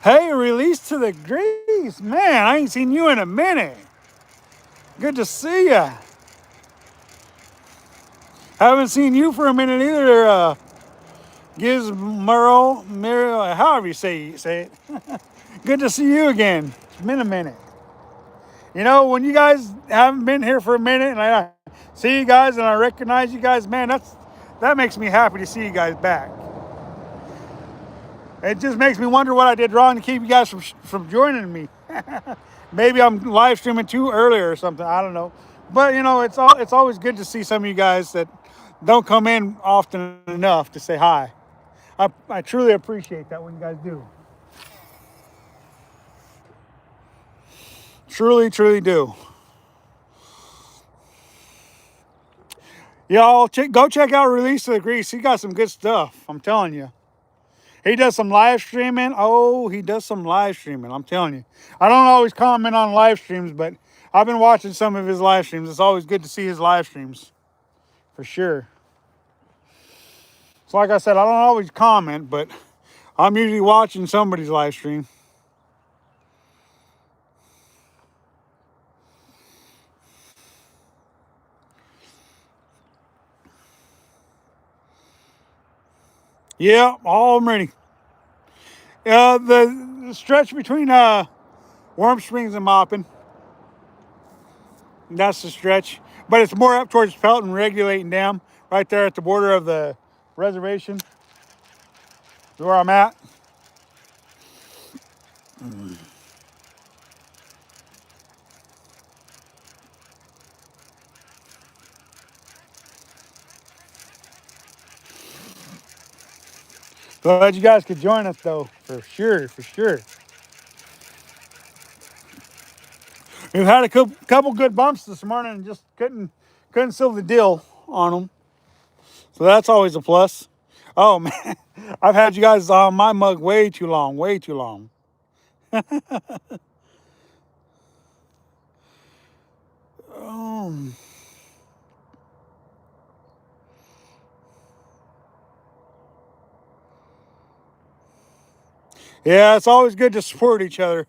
Hey, release to the Grease. Man, I ain't seen you in a minute. Good to see ya. Haven't seen you for a minute either, Gizmero, however you say it. Good to see you again. It's been a minute. You know, when you guys haven't been here for a minute and I see you guys and I recognize you guys, man, that makes me happy to see you guys back. It just makes me wonder what I did wrong to keep you guys from joining me. Maybe I'm live streaming too early or something. I don't know. But you know, it's always good to see some of you guys that don't come in often enough to say hi. I truly appreciate that when you guys do. Truly, truly do. Y'all go check out Release of the Grease. He got some good stuff. I'm telling you. He does some live streaming. Oh, he does some live streaming. I'm telling you. I don't always comment on live streams, but I've been watching some of his live streams. It's always good to see his live streams. For sure. So like I said, I don't always comment, but I'm usually watching somebody's live stream. Yeah, all ready. The stretch between Warm Springs and Moppin, that's the stretch. But it's more up towards Pelton Regulating Dam, right there at the border of the reservation. Is where I'm at. Glad you guys could join us though, for sure, for sure. We've had a couple good bumps this morning and just couldn't seal the deal on them. So that's always a plus. Oh man, I've had you guys on my mug way too long, way too long. Um, yeah, it's always good to support each other.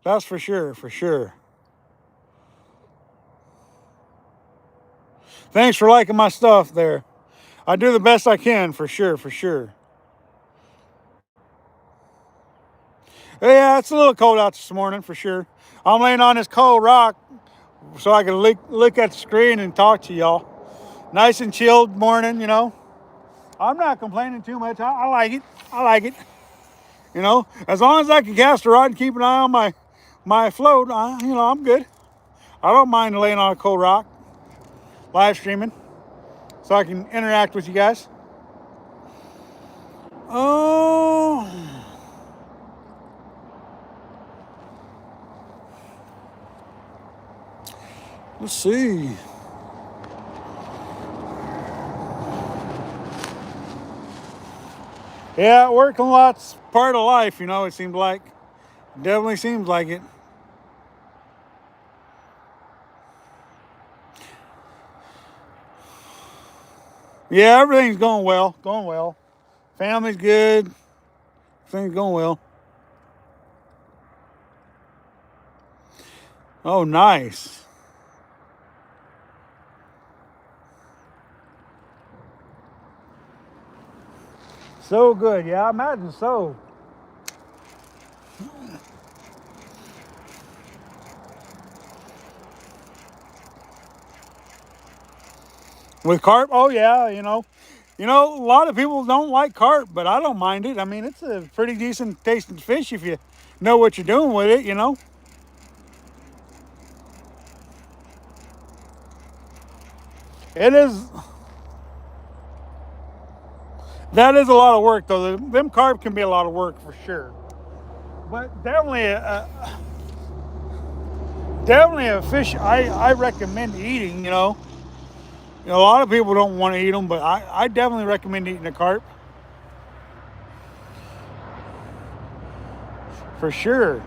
That's for sure, for sure. Thanks for liking my stuff there. I do the best I can, for sure, for sure. Yeah, it's a little cold out this morning, for sure. I'm laying on this cold rock so I can look at the screen and talk to y'all. Nice and chilled morning, you know. I'm not complaining too much. I like it. I like it. You know, as long as I can cast a rod and keep an eye on my float, you know, I'm good. I don't mind laying on a cold rock, live streaming, so I can interact with you guys. Oh, let's see. Yeah, working lot's part of life, you know, it seems like. Definitely seems like it. Yeah, everything's going well. Going well. Family's good. Things going well. Oh, nice. So good. Yeah, I imagine so. With carp, oh yeah, you know. You know, a lot of people don't like carp, but I don't mind it. I mean, it's a pretty decent tasting fish if you know what you're doing with it, you know. It is, that is a lot of work though. Them carp can be a lot of work for sure. But definitely a fish I recommend eating, you know. You know, a lot of people don't want to eat them, but I definitely recommend eating a carp for sure.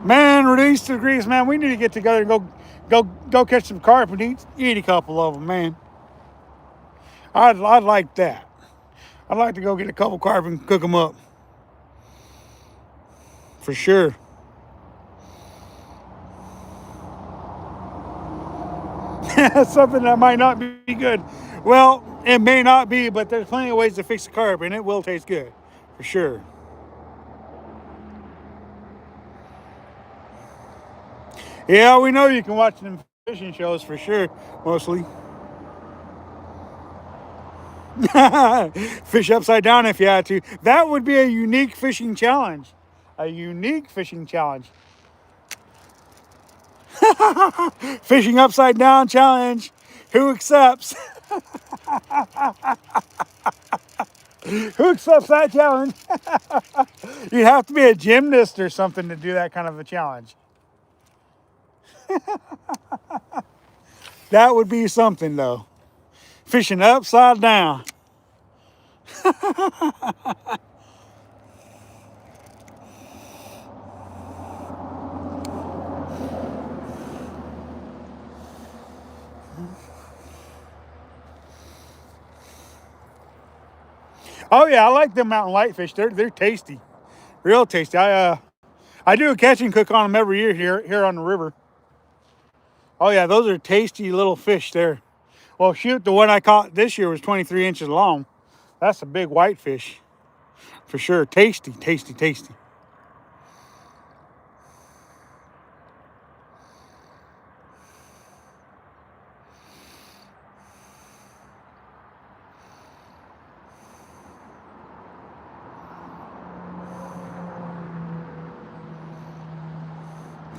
Man, release the grease, man. We need to get together and go catch some carp and eat a couple of them, man. I'd like that. I'd like to go get a couple carp and cook them up for sure. Something that might not be good. Well, it may not be, but there's plenty of ways to fix the carp, and it will taste good for sure. Yeah, we know you can watch them fishing shows for sure, mostly. Fish upside down if you had to. That would be a unique fishing challenge. A unique fishing challenge. Fishing upside down challenge. Who accepts? Who accepts that challenge? You'd have to be a gymnast or something to do that kind of a challenge. That would be something though. Fishing upside down. Oh yeah, I like them mountain whitefish. They're tasty, real tasty. I do a catch and cook on them every year here on the river. Oh yeah, those are tasty little fish there. Well, shoot, the one I caught this year was 23 inches long. That's a big whitefish for sure. Tasty, tasty, tasty.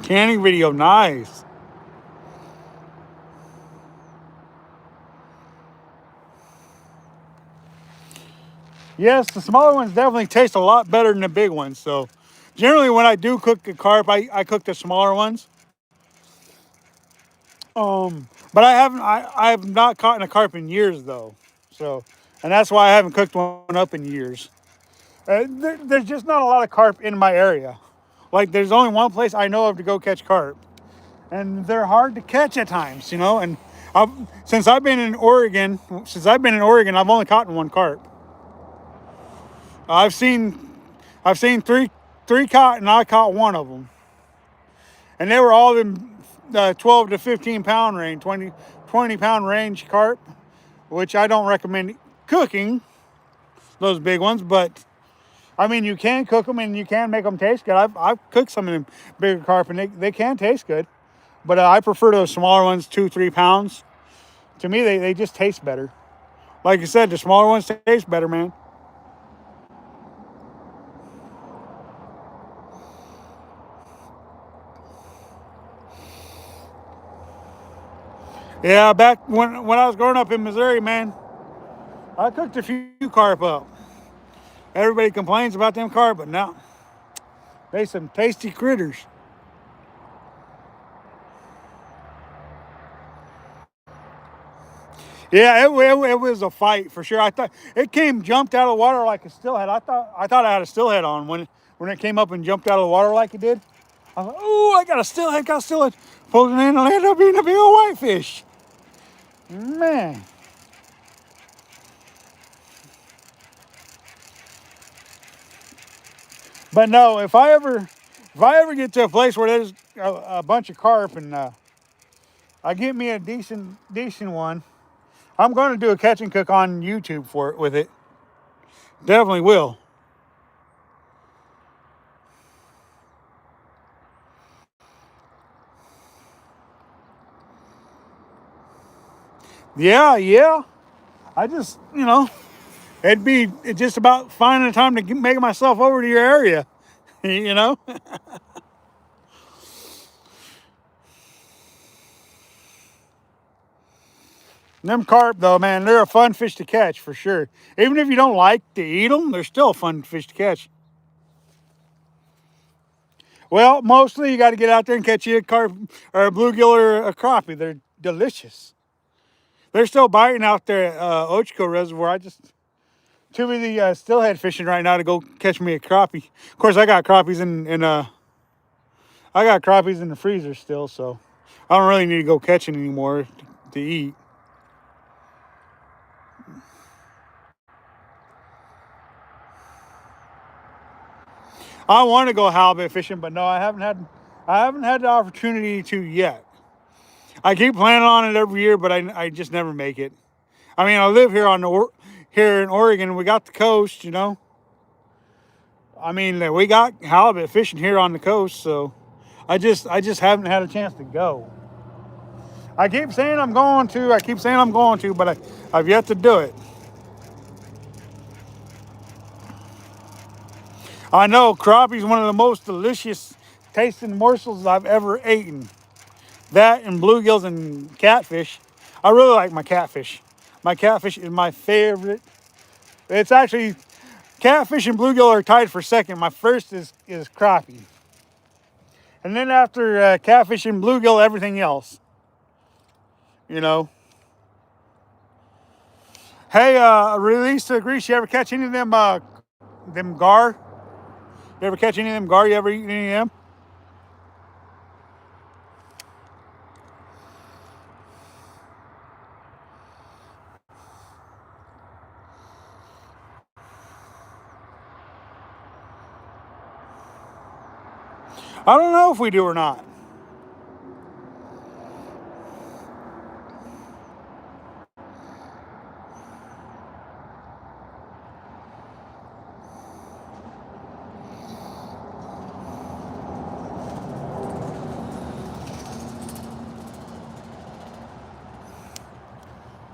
Canning video, nice. Yes, the smaller ones definitely taste a lot better than the big ones. So generally when I do cook a carp, I cook the smaller ones. But I have not caught a carp in years though. So, and that's why I haven't cooked one up in years. There's just not a lot of carp in my area. Like there's only one place I know of to go catch carp, and they're hard to catch at times, you know. And I've, since I've been in Oregon, I've only caught one carp. I've seen three 3 caught, and I caught one of them. And they were all in the 12 to 15 pound range, 20 pound range carp, which I don't recommend cooking, those big ones, but I mean, you can cook them and you can make them taste good. I've cooked some of them bigger carp and they can taste good, but I prefer those smaller ones, 2-3 pounds. To me, they just taste better. Like you said, the smaller ones taste better, man. Yeah, back when I was growing up in Missouri, man, I cooked a few carp up. Everybody complains about them carp, but no, they some tasty critters. Yeah, it was a fight for sure. I thought it jumped out of the water like a steelhead. I thought I had a steelhead on when it came up and jumped out of the water like it did. I was like, oh, I got a steelhead, got a steelhead. Pulled it in and ended up being a big old whitefish. Man. But no, if I ever get to a place where there's a bunch of carp and I get me a decent one, I'm going to do a catch and cook on YouTube for it with it. Definitely will. Yeah, yeah. I just, it'd be just about finding a time to make myself over to your area, you know? Them carp, though, man, they're a fun fish to catch for sure. Even if you don't like to eat them, they're still a fun fish to catch. Well, mostly you got to get out there and catch you a carp or a bluegill or a crappie. They're delicious. They're still biting out there at Ochco Reservoir. I just too busy steelhead fishing right now to go catch me a crappie. Of course, I got crappies in the freezer still, so I don't really need to go catching anymore to eat. I want to go halibut fishing, but no, I haven't had the opportunity to yet. I keep planning on it every year, but I just never make it. I mean, I live here in Oregon. We got the coast, you know. I mean, we got halibut fishing here on the coast, so I just haven't had a chance to go. I keep saying I'm going to. I keep saying I'm going to, but I've yet to do it. I know crappie is one of the most delicious tasting morsels I've ever eaten. That and bluegills and catfish. I really like my catfish. My catfish is my favorite. It's actually catfish and bluegill are tied for second. My first is crappie, and then after catfish and bluegill, everything else. You know. Hey, release to Grease. You ever catch any of them gar? You ever catch any of them gar? You ever eat any of them? I don't know if we do or not.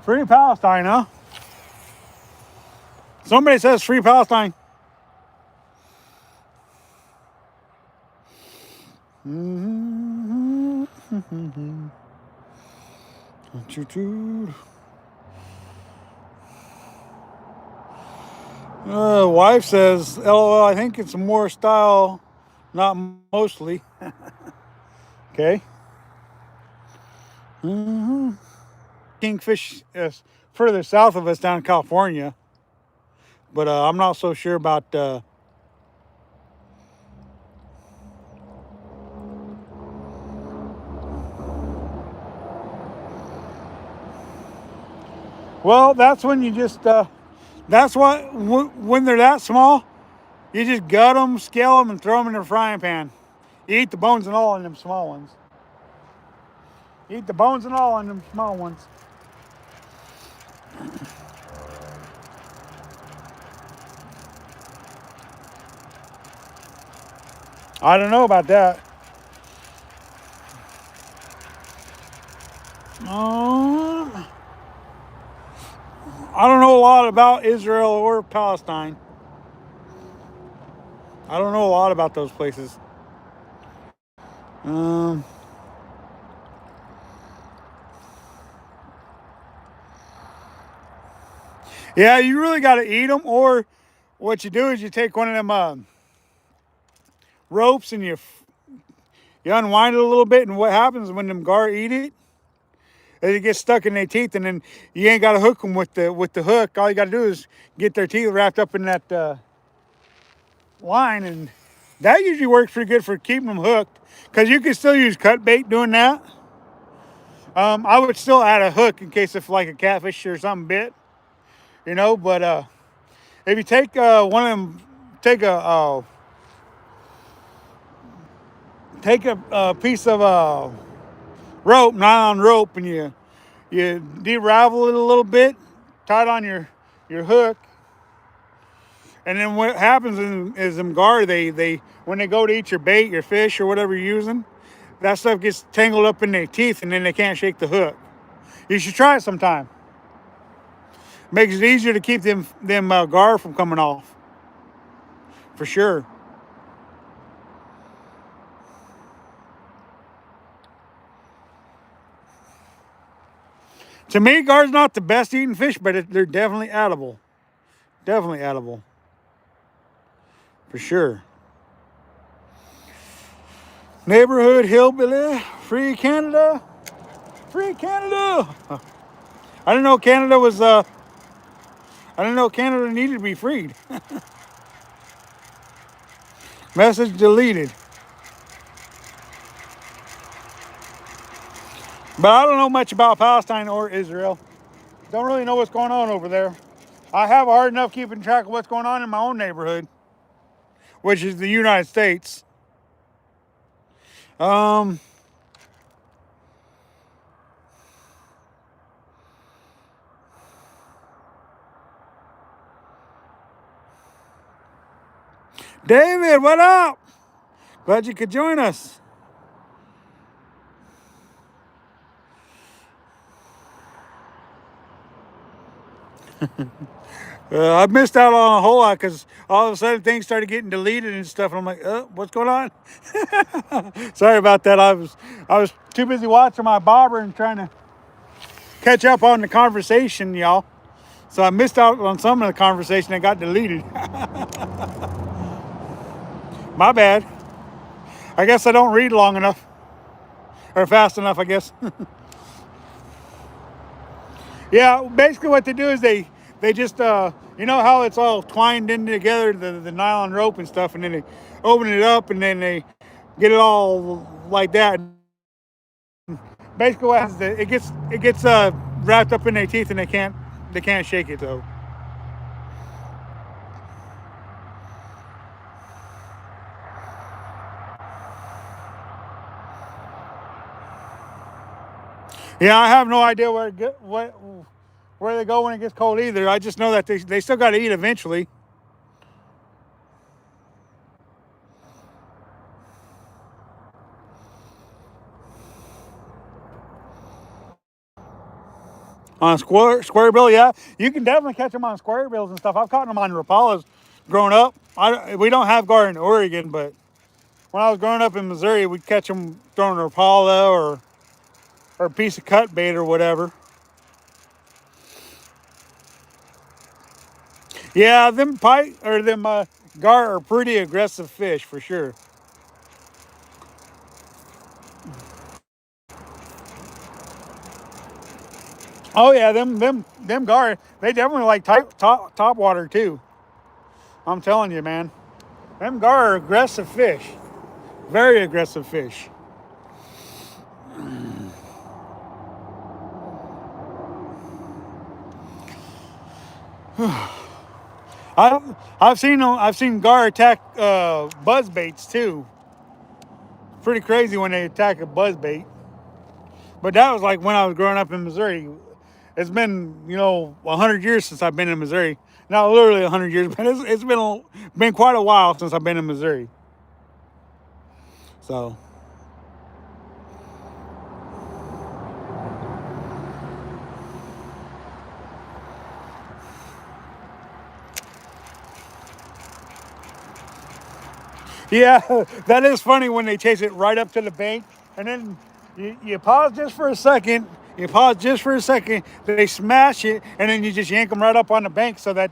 Free Palestine, huh? Somebody says free Palestine. Wife says, LOL, I think it's more style, not mostly. Okay. Kingfish is further south of us down in California, but I'm not so sure about. Well, that's when you just. That's what when they're that small, You just gut them, scale them, and throw them in a frying pan. You eat the bones and all in them small ones. You eat the bones and all in them small ones. I don't know about that. Uh, I don't know a lot about Israel or Palestine. I don't know a lot about those places. Um, yeah, you really got to eat them, or what you do is you take one of them ropes and you unwind it a little bit, and what happens when them gar eat it, it gets stuck in their teeth, and then you ain't got to hook them with the hook. All you got to do is get their teeth wrapped up in that line, and that usually works pretty good for keeping them hooked. Because you can still use cut bait doing that. I would still add a hook in case if like a catfish or something bit, you know. But if you take one of them, take a piece of rope, nylon rope, and you de-ravel it a little bit, tie it on your hook, and then what happens is them gar, they when they go to eat your bait, your fish, or whatever you're using, that stuff gets tangled up in their teeth, and then they can't shake the hook. You should try it sometime. Makes it easier to keep them gar from coming off, for sure. To me, gar's not the best eating fish, but they're definitely edible. Definitely edible, for sure. Neighborhood hillbilly, free Canada, free Canada. I didn't know Canada was. I didn't know Canada needed to be freed. Message deleted. But I don't know much about Palestine or Israel. Don't really know what's going on over there. I have a hard enough keeping track of what's going on in my own neighborhood, which is the United States. Um, David, what up? Glad you could join us. I missed out on a whole lot because all of a sudden things started getting deleted and stuff. And I'm like, what's going on? Sorry about that. I was too busy watching my bobber and trying to catch up on the conversation, y'all. So I missed out on some of the conversation that got deleted. My bad. I guess I don't read long enough or fast enough, I guess. Yeah, basically what they do is they just you know how it's all twined in together, the nylon rope and stuff, and then they open it up and then they get it all like that. Basically what happens is it gets wrapped up in their teeth, and they can't shake it though. Yeah, I have no idea where they go when it gets cold either. I just know that they still got to eat eventually. On square bill, yeah, you can definitely catch them on square bills and stuff. I've caught them on rapalas growing up. We don't have gar in Oregon, but when I was growing up in Missouri, we'd catch them throwing a rapala or a piece of cut bait or whatever. Yeah, them pike or them gar are pretty aggressive fish for sure. Oh yeah, them gar, they definitely like top water too. I'm telling you, man. Them gar are aggressive fish. Very aggressive fish. I've seen gar attack buzz baits too. Pretty crazy when they attack a buzz bait. But that was like when I was growing up in Missouri. It's been 100 years since I've been in Missouri. Not literally 100 years, but it's been quite a while since I've been in Missouri. So. Yeah, that is funny when they chase it right up to the bank, and then you pause just for a second. You pause just for a second. They smash it, and then you just yank them right up on the bank so that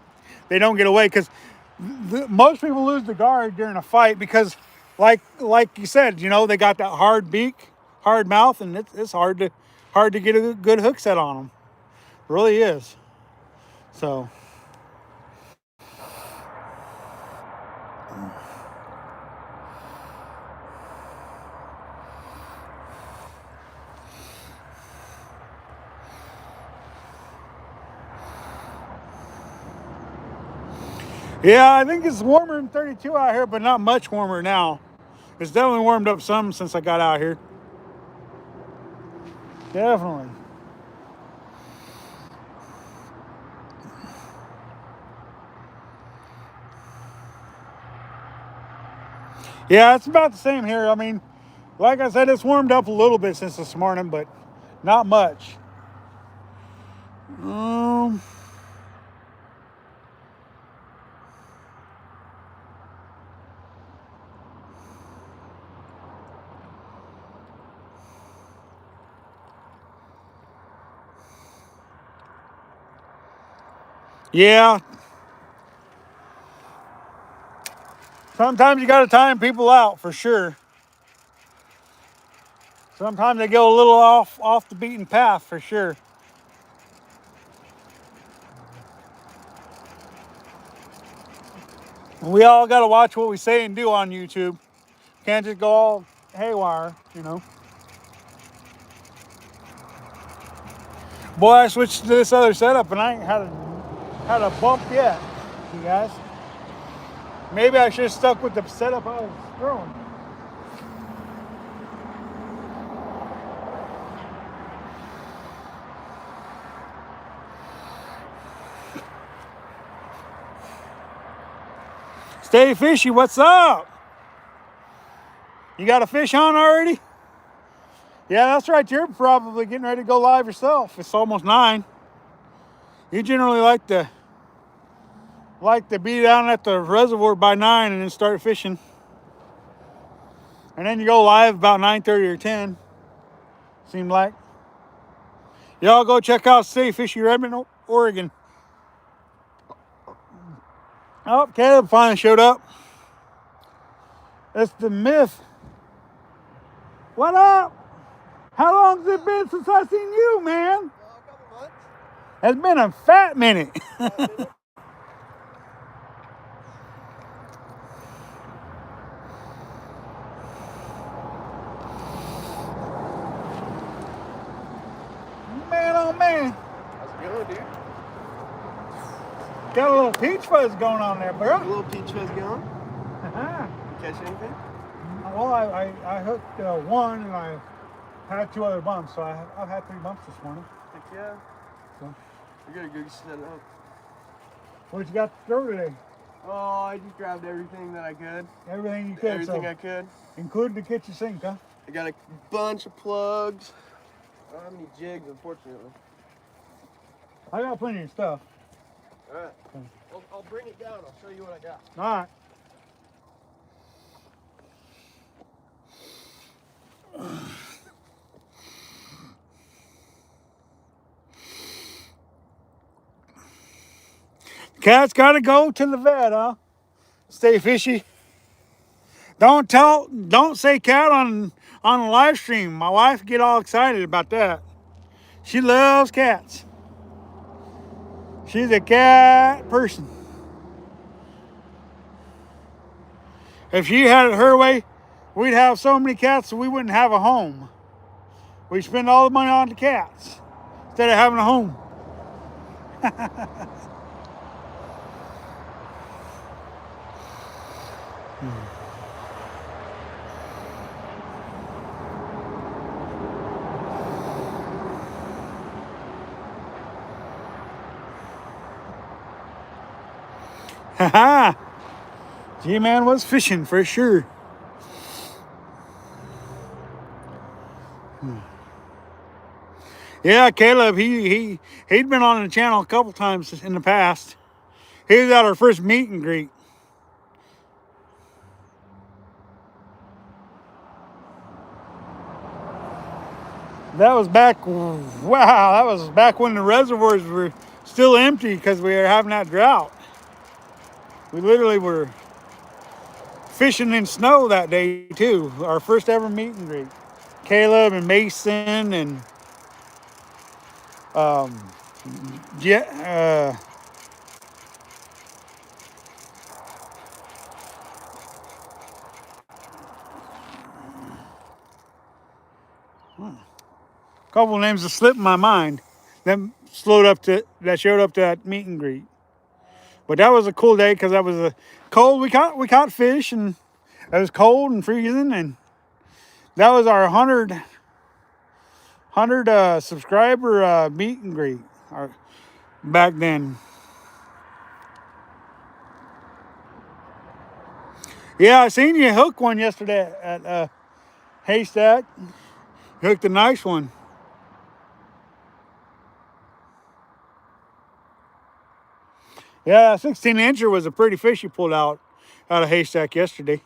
they don't get away. Because most people lose the guard during a fight because, like you said, they got that hard beak, hard mouth, and it's hard to get a good hook set on them. It really is. So. Yeah, I think it's warmer than 32 out here, but not much warmer now. It's definitely warmed up some since I got out here. Definitely. Yeah, it's about the same here. I mean, like I said, it's warmed up a little bit since this morning, but not much. Yeah. Sometimes you got to time people out for sure. Sometimes they go a little off the beaten path for sure. We all got to watch what we say and do on YouTube. Can't just go all haywire. Boy, I switched to this other setup and I ain't had a bump yet, you guys. Maybe I should have stuck with the setup I was throwing. Stay fishy, what's up? You got a fish on already? Yeah, that's right. You're probably getting ready to go live yourself. It's almost 9. You generally like to be down at the reservoir by 9 and then start fishing. And then you go live about 9:30 or 10. Seemed like. Y'all go check out Stay Fishy Redmond, Oregon. Oh, Caleb finally showed up. It's the myth. What up? How long's it been since I seen you, man? A couple months. It's been a fat minute. Man, oh man. How's it going, dude? Got a little peach fuzz going on there, bro. A little peach fuzz going. Uh-huh. You catch anything? Well, I hooked one and I had 2 other bumps, so I've had 3 bumps this morning. Heck yeah. So, We gotta go set it up. what you got to throw today? Oh, I just grabbed everything that I could. Everything you could. Everything so, I could. including the kitchen sink, huh? I got a bunch of plugs. I don't have any jigs, unfortunately. I got plenty of stuff. Alright. I'll bring it down. I'll show you what I got. All right. Cat's got to go to the vet, huh? Stay fishy. Don't say cat on the live stream. My wife get all excited about that. She loves cats. She's a cat person. If she had it her way, we'd have so many cats that we wouldn't have a home. We'd spend all the money on the cats instead of having a home. Haha! G-Man was fishing for sure. Yeah, Caleb, he'd been on the channel a couple times in the past. He was at our first meet and greet. That was back, wow, that was back when the reservoirs were still empty because we were having that drought. We literally were fishing in snow that day too. Our first ever meet and greet. Caleb and Mason and yeah, a couple of names that slipped in my mind. Them slowed up to that showed up to that meet and greet. But that was a cool day because that was a cold. We caught fish and it was cold and freezing, and that was our 100 subscriber meet and greet back then. Yeah, I seen you hook one yesterday at Haystack. You hooked a nice one. Yeah, 16-incher was a pretty fish you pulled out of Haystack yesterday.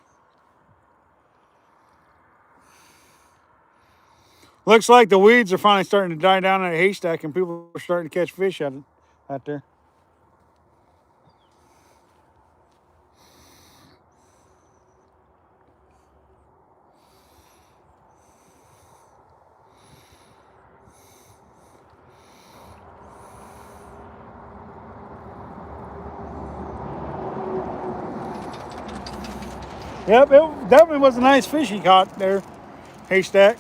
Looks like the weeds are finally starting to die down at Haystack and people are starting to catch fish out there. Yep, it definitely was a nice fish he caught there, Haystack.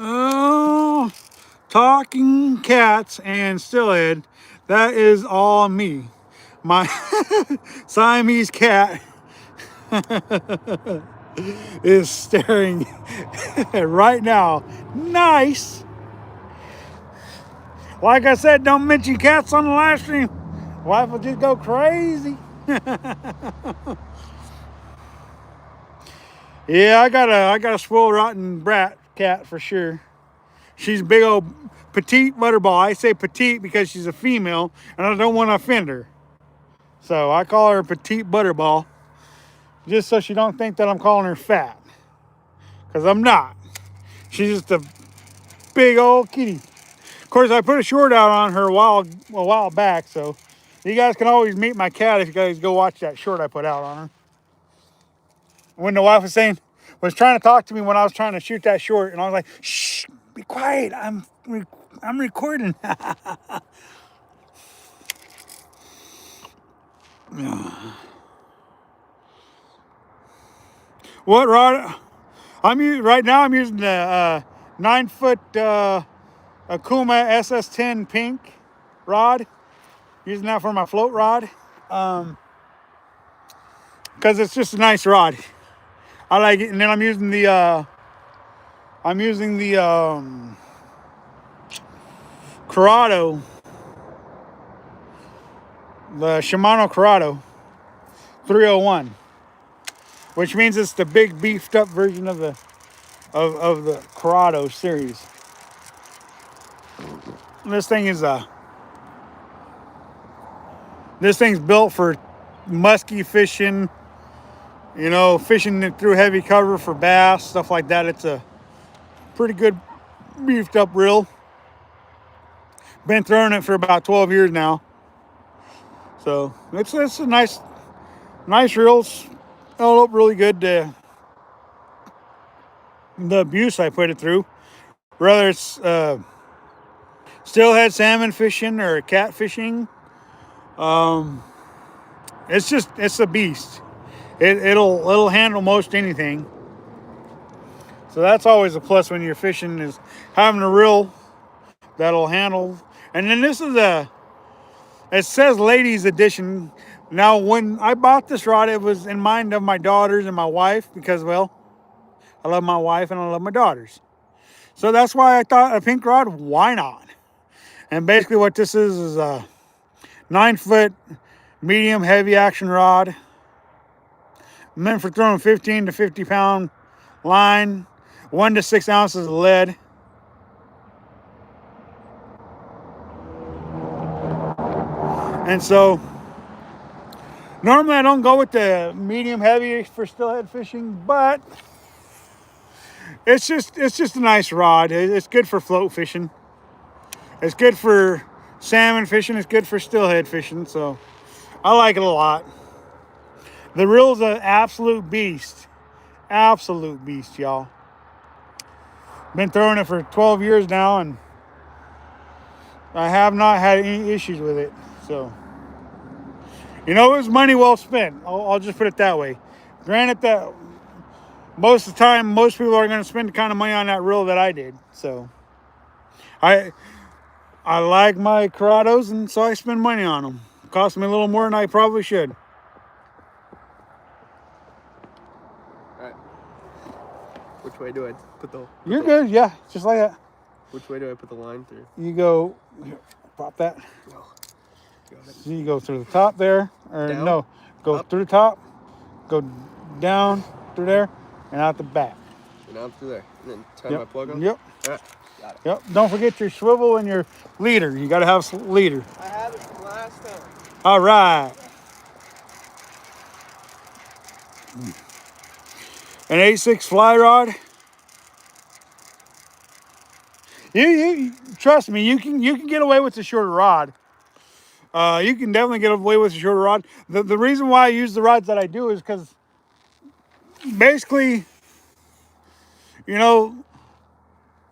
Oh, talking cats and steelhead, that is all me. My Siamese cat is staring right now. Nice. Like I said, don't mention cats on the live stream. Wife will just go crazy. Yeah, I got a spoiled rotten brat cat for sure. She's a big old petite butterball. I say petite because she's a female and I don't want to offend her. So I call her a petite butterball just so she don't think that I'm calling her fat. Because I'm not. She's just a big old kitty. Of course, I put a short out on her a while back, so you guys can always meet my cat if you guys go watch that short I put out on her. When the wife was trying to talk to me when I was trying to shoot that short, and I was like, "Shh, be quiet. I'm recording." What rod? Right now I'm using the 9-foot Akuma SS10 pink rod. Using that for my float rod. Because it's just a nice rod. I like it. And then I'm using the Corrado, the Shimano Corrado 301, which means it's the big beefed up version of the Corrado series. This thing's built for musky fishing, fishing through heavy cover for bass, stuff like that. It's a pretty good beefed up reel. Been throwing it for about 12 years now. So it's a nice reels. Held up really good. The abuse I put it through, whether it's steelhead salmon fishing or cat fishing, it's a beast. It'll handle most anything. So that's always a plus when you're fishing, is having a reel that'll handle. And then this is it says ladies edition. Now, when I bought this rod, it was in mind of my daughters and my wife, because, well, I love my wife and I love my daughters. So that's why I thought a pink rod, why not? And basically what this is a 9-foot medium heavy action rod, meant for throwing 15 to 50 pound line, 1 to 6 ounces of lead. And so normally I don't go with the medium heavy for steelhead fishing, but it's just a nice rod. It's good for float fishing. It's good for salmon fishing. It's good for steelhead fishing. So I like it a lot. The reel's an absolute beast. Absolute beast, y'all. Been throwing it for 12 years now, and I have not had any issues with it. So, it was money well spent. I'll just put it that way. Granted that most of the time, most people are going to spend the kind of money on that reel that I did. So, I like my Corrados, and so I spend money on them. It cost me a little more than I probably should. All right. Which way do I put the... You're good, yeah, just like that. Which way do I put the line through? You go, here, pop that. So you go through the top there, or Down? no, go Up? through the top, go down through there, and out the back. And out through there. And then turn my plug on? Yep. All right. Got it. Yep. Don't forget your swivel and your leader. You got to have a leader. I had it from last time. All right. An 8.6 fly rod. You trust me. You can get away with the shorter rod. You can definitely get away with a shorter rod. The reason why I use the rods that I do is because basically, the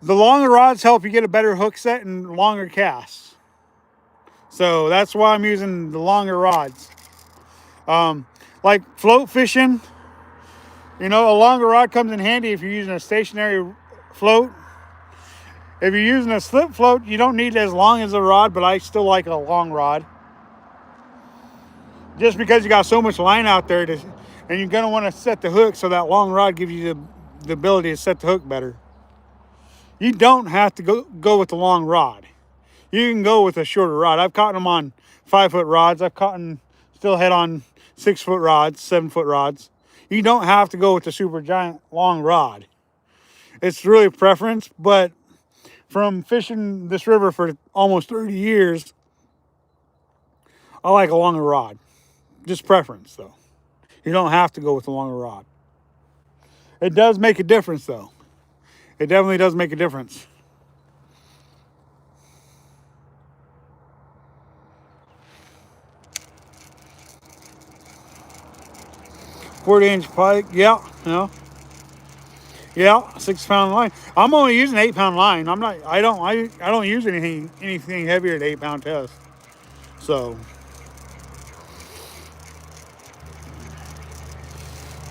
longer rods help you get a better hook set and longer casts. So that's why I'm using the longer rods. Like float fishing, a longer rod comes in handy if you're using a stationary float. If you're using a slip float, you don't need as long as a rod, but I still like a long rod. Just because you got so much line out there, and you're going to want to set the hook, so that long rod gives you the ability to set the hook better. You don't have to go with the long rod. You can go with a shorter rod. I've caught them on 5-foot rods. I've caught them steelhead on 6-foot rods, 7-foot rods. You don't have to go with the super giant long rod. It's really a preference, but from fishing this river for almost 30 years, I like a longer rod. Just preference, though. You don't have to go with a longer rod. It does make a difference, though. It definitely does make a difference. .40-inch pike, yeah, 6-pound line. I'm only using 8-pound line. I don't use anything heavier than 8-pound test. So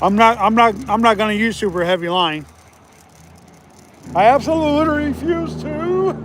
I'm not going to use super heavy line. I absolutely refuse to.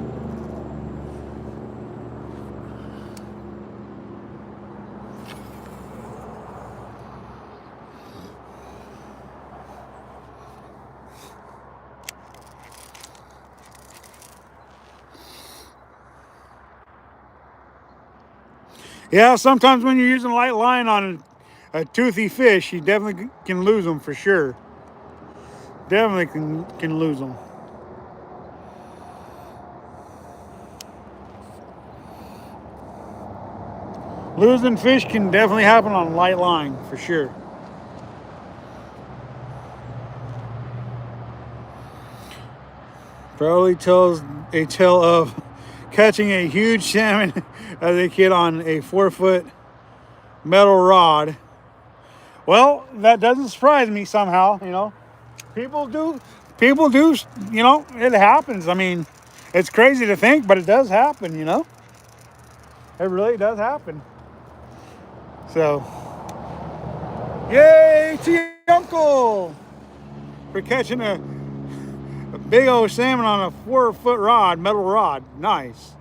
Yeah, sometimes when you're using light line on a toothy fish, you definitely can lose them for sure. Definitely can lose them. Losing fish can definitely happen on light line for sure. Probably tells a tale of catching a huge salmon as a kid on a 4-foot metal rod. Well, that doesn't surprise me somehow, you know. People do, people do, you know, it happens. I mean, it's crazy to think, but it does happen, you know. It really does happen. So, yay to your uncle for catching a big old salmon on a 4-foot rod, metal rod. Nice.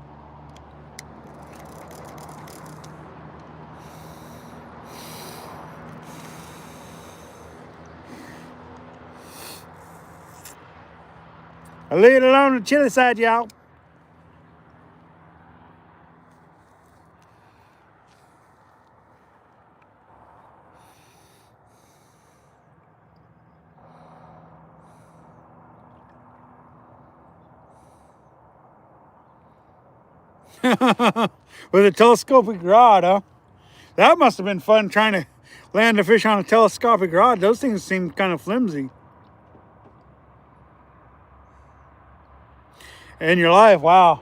I laid it on the chili side, y'all. With a telescopic rod, huh? That must have been fun trying to land a fish on a telescopic rod. Those things seem kind of flimsy. In your life, wow.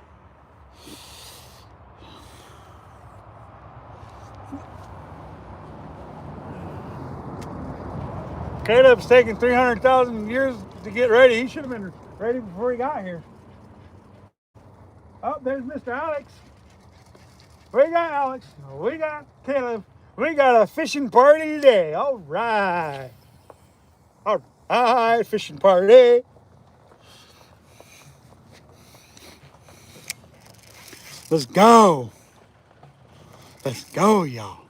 Caleb's taking 300,000 years to get ready. He should have been ready before he got here. Oh, there's Mr. Alex. We got Alex. We got Caleb. We got a fishing party today. All right. All right, fishing party. Let's go. Let's go, y'all.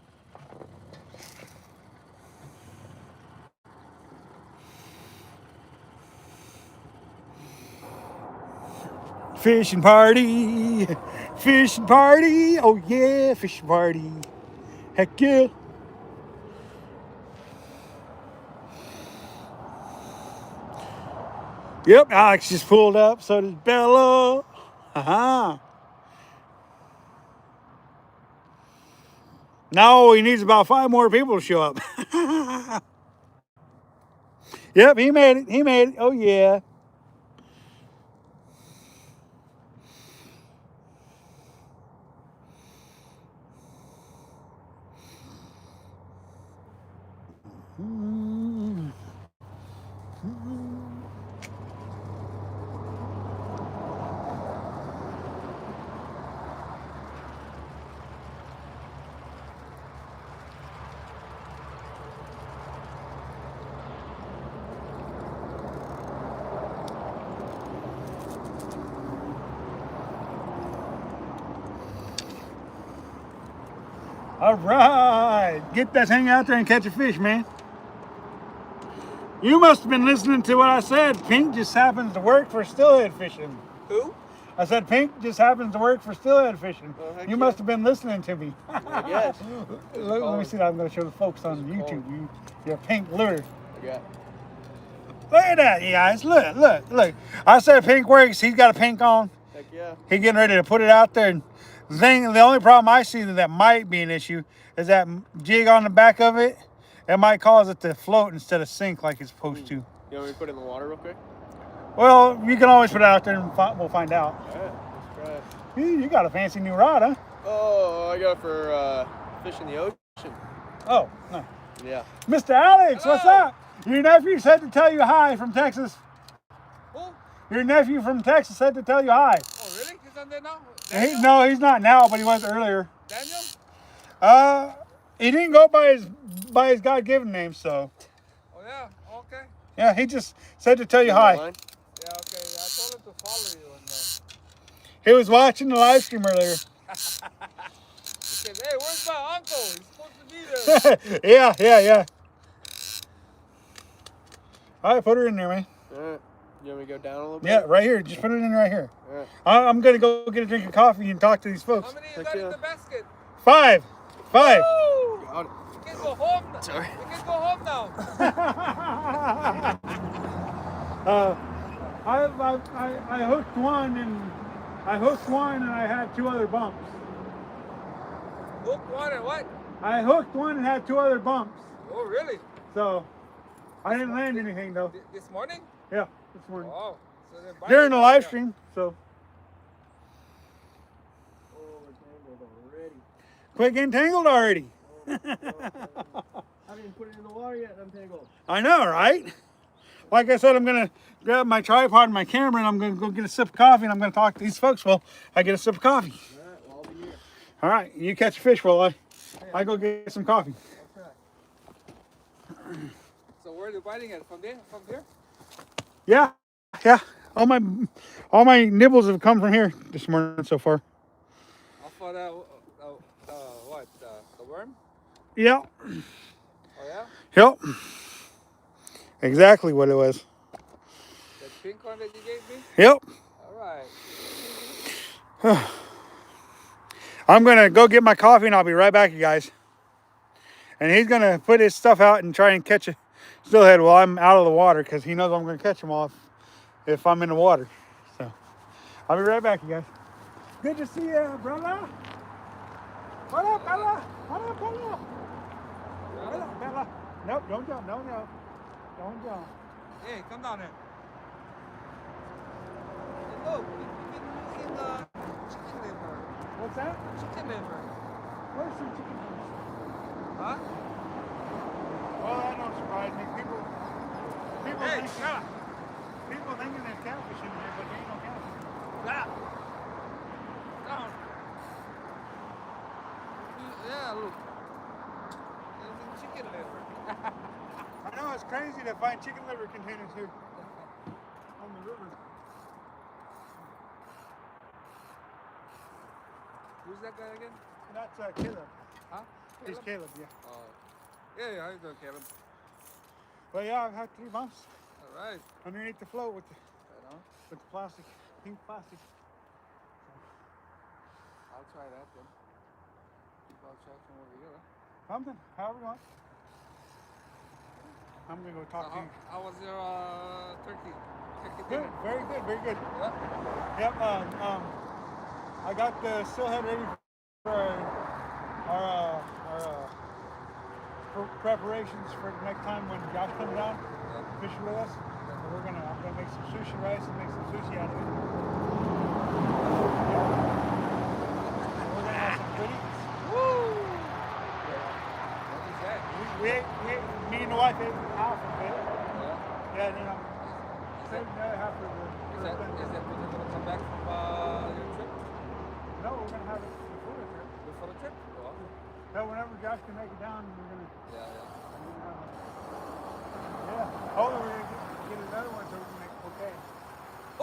Fishing party. Fishing party. Oh, yeah, fishing party. Heck yeah. Yep, Alex just pulled up. So does Bella. Uh-huh. Now he needs about 5 more people to show up. Yep, he made it. He made it. Oh, yeah. All right. Get that thing out there and catch a fish, man. You must have been listening to what I said. Pink just happens to work for steelhead fishing. Who? I said Pink just happens to work for steelhead fishing. Well, You must have been listening to me. I guess. Let me see that. I'm going to show the folks on YouTube. You're Pink lure. Yeah. Look at that, you guys. Look. I said Pink works. He's got a pink on. Heck yeah. He's getting ready to put it out there. And the only problem I see that might be an issue is that jig on the back of it. It might cause it to float instead of sink like it's supposed to. You want me to put it in the water real quick? Well, you can always put it out there and we'll find out. All right, let's try it. You got a fancy new rod, huh? Oh, I got it for fishing the ocean. Oh, no. Yeah. Mr. Alex, Hello. what's up? Your nephew said to tell you hi from Texas. Who? Your nephew from Texas said to tell you hi. Oh, really? He's on there now? No, he's not now, but he was earlier. Daniel? He didn't go by his God-given name, so. Oh yeah, okay. Yeah, he just said to tell you hi. Line? Yeah, okay. I told follow you on the. He was watching the live stream earlier. He said, "Hey, where's my uncle? He's supposed to be there." Yeah. All right, put her in there, man. Alright. You want me to go down a little bit? Yeah, right here. Just put it in right here. Alright. I'm going to go get a drink of coffee and talk to these folks. How many you Heck got yeah. in the basket? 5. Woo! Got it. We can go home. Sorry. We can go home now. I hooked one and I had 2 other bumps. Hook one and what? I hooked one and had 2 other bumps. Oh, really? So I didn't land anything though. This morning? Yeah, this morning. Oh. So they're biting During the now, live yeah. stream. So Oh, we're tangled already. quit getting tangled already. I haven't even put it in the water yet and I'm tangled. I know, right? Like I said, I'm gonna grab my tripod and my camera and I'm gonna go get a sip of coffee and I'm gonna talk to these folks while I get a sip of coffee. Alright, well, I'll be here. All right, you catch a fish while I go get some coffee. Okay. So where are you biting it? From there? From here? Yeah. All my nibbles have come from here this morning so far. Off of what? The worm? Yeah. Oh yeah? Yep. Exactly what it was. That pink one that you gave me? Yep. All right. I'm gonna go get my coffee and I'll be right back, you guys. And he's gonna put his stuff out and try and catch a steelhead while I'm out of the water because he knows I'm gonna catch him off if I'm in the water. So I'll be right back, you guys. Good to see you, brother. What up, Bella? What up, Bella? What up, Bella? Nope, don't jump. No. Don't jump. Hey, come down here. Hey, look, we've been using the chicken liver. What's that? Chicken liver. Where's some chicken wings? Huh? Well, that don't surprise me. People Hey, thinking, shut up. people thinking there's catfish in here, but there ain't no catfish. Down. Down. Yeah, look. Using chicken liver. I know it's crazy to find chicken liver containers here on the river. Who's that guy again? That's Caleb. Huh? He's Caleb, yeah. Oh. Yeah, how you doing, Caleb? But yeah, I've had 3 bumps All right. underneath the float with the Right on. plastic, pink plastic. I'll try that then. I'll try from over here. Something, however you want. I'm gonna go So talk to you. how was your turkey? Turkey Good, dinner? very good, very good. Yeah. Yep. I got the steelhead ready for our preparations for the next time when Josh comes down fishing with us. So I'm gonna make some sushi rice and make some sushi out of it. Yeah. And we're gonna have some goodies. Woo! What is that? Me and the wife ate half of it. Yeah. Yeah, and then I'm saving the other half for the. Is that when you're gonna come back from your trip? No, we're gonna have it before the trip. Before the trip? Oh, awesome. No, whenever Josh can make it down, we're gonna. Yeah. Yeah. Hopefully we're gonna get another one so we can make poke. Okay.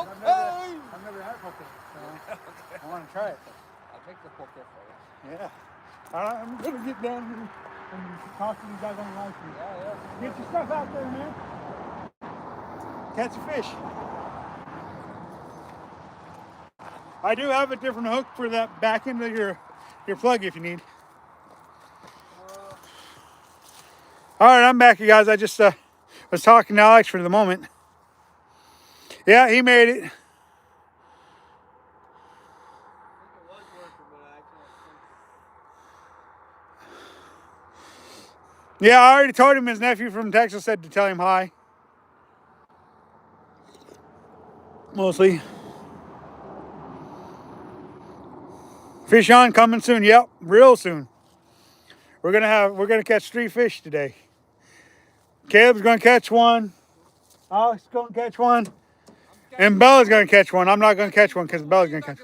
I've never had poke, so I want to try it. I'll take the poke for you. Yeah. All right, I'm gonna get down here and talk to you guys on the live stream. Yeah. Get your stuff out there, man. Catch a fish. I do have a different hook for that back end of your plug if you need. All right, I'm back, you guys. I just was talking to Alex for the moment. Yeah, he made it. Yeah, I already told him his nephew from Texas said to tell him hi. Mostly. Fish on coming soon. Yep, real soon. We're gonna catch 3 fish today. Caleb's gonna catch one. Alex is gonna catch one. And Bella's gonna catch one. I'm not gonna catch one because Bella's gonna catch.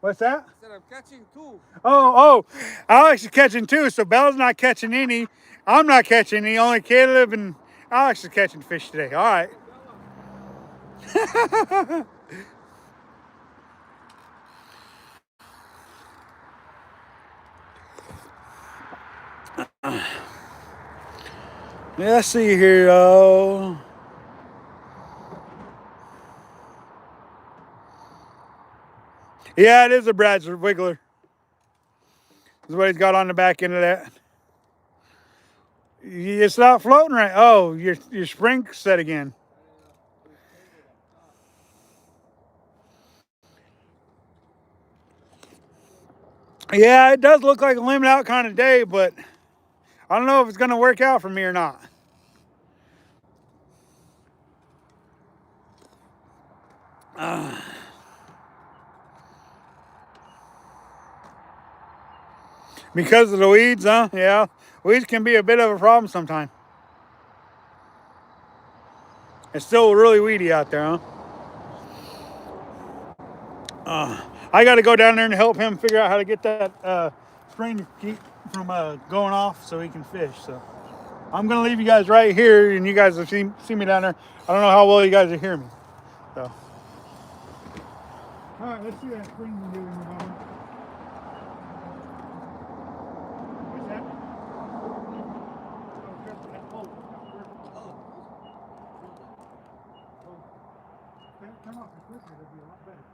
What's that? I said I'm catching 2. Oh, Alex is catching 2, so Bella's not catching any. I'm not catching any. Only Caleb and Alex is catching fish today. All right. Let's see here, though. Yeah, it is a Brad's Wiggler. That's what he's got on the back end of that. It's not floating right. Oh, your spring set again. Yeah, it does look like a limit out kind of day, but I don't know if it's going to work out for me or not. Because of the weeds, huh? Yeah, weeds can be a bit of a problem sometimes. It's still really weedy out there, huh? I got to go down there and help him figure out how to get that string to keep from going off so he can fish. So I'm going to leave you guys right here, and you guys will see me down there. I don't know how well you guys will hear me. So, all right, let's see that string we're doing. What's that? Come off the quicker, it'll be a lot better.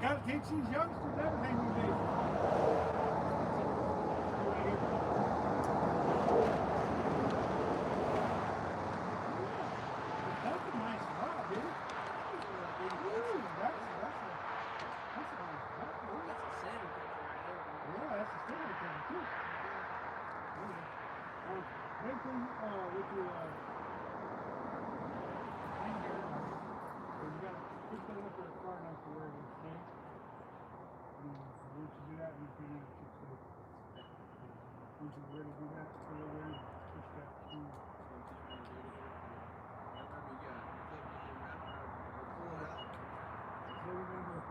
Gotta teach these youngsters everything we do. That's a nice rod, dude. That's a nice rod. That's a salmon catcher right there. Yeah, that's a salmon catcher too. Big thing with your finger, you gotta push that up there far enough to where it will stay. Once you do that, you can once you're ready to do that, so there, push that through. So we're going to do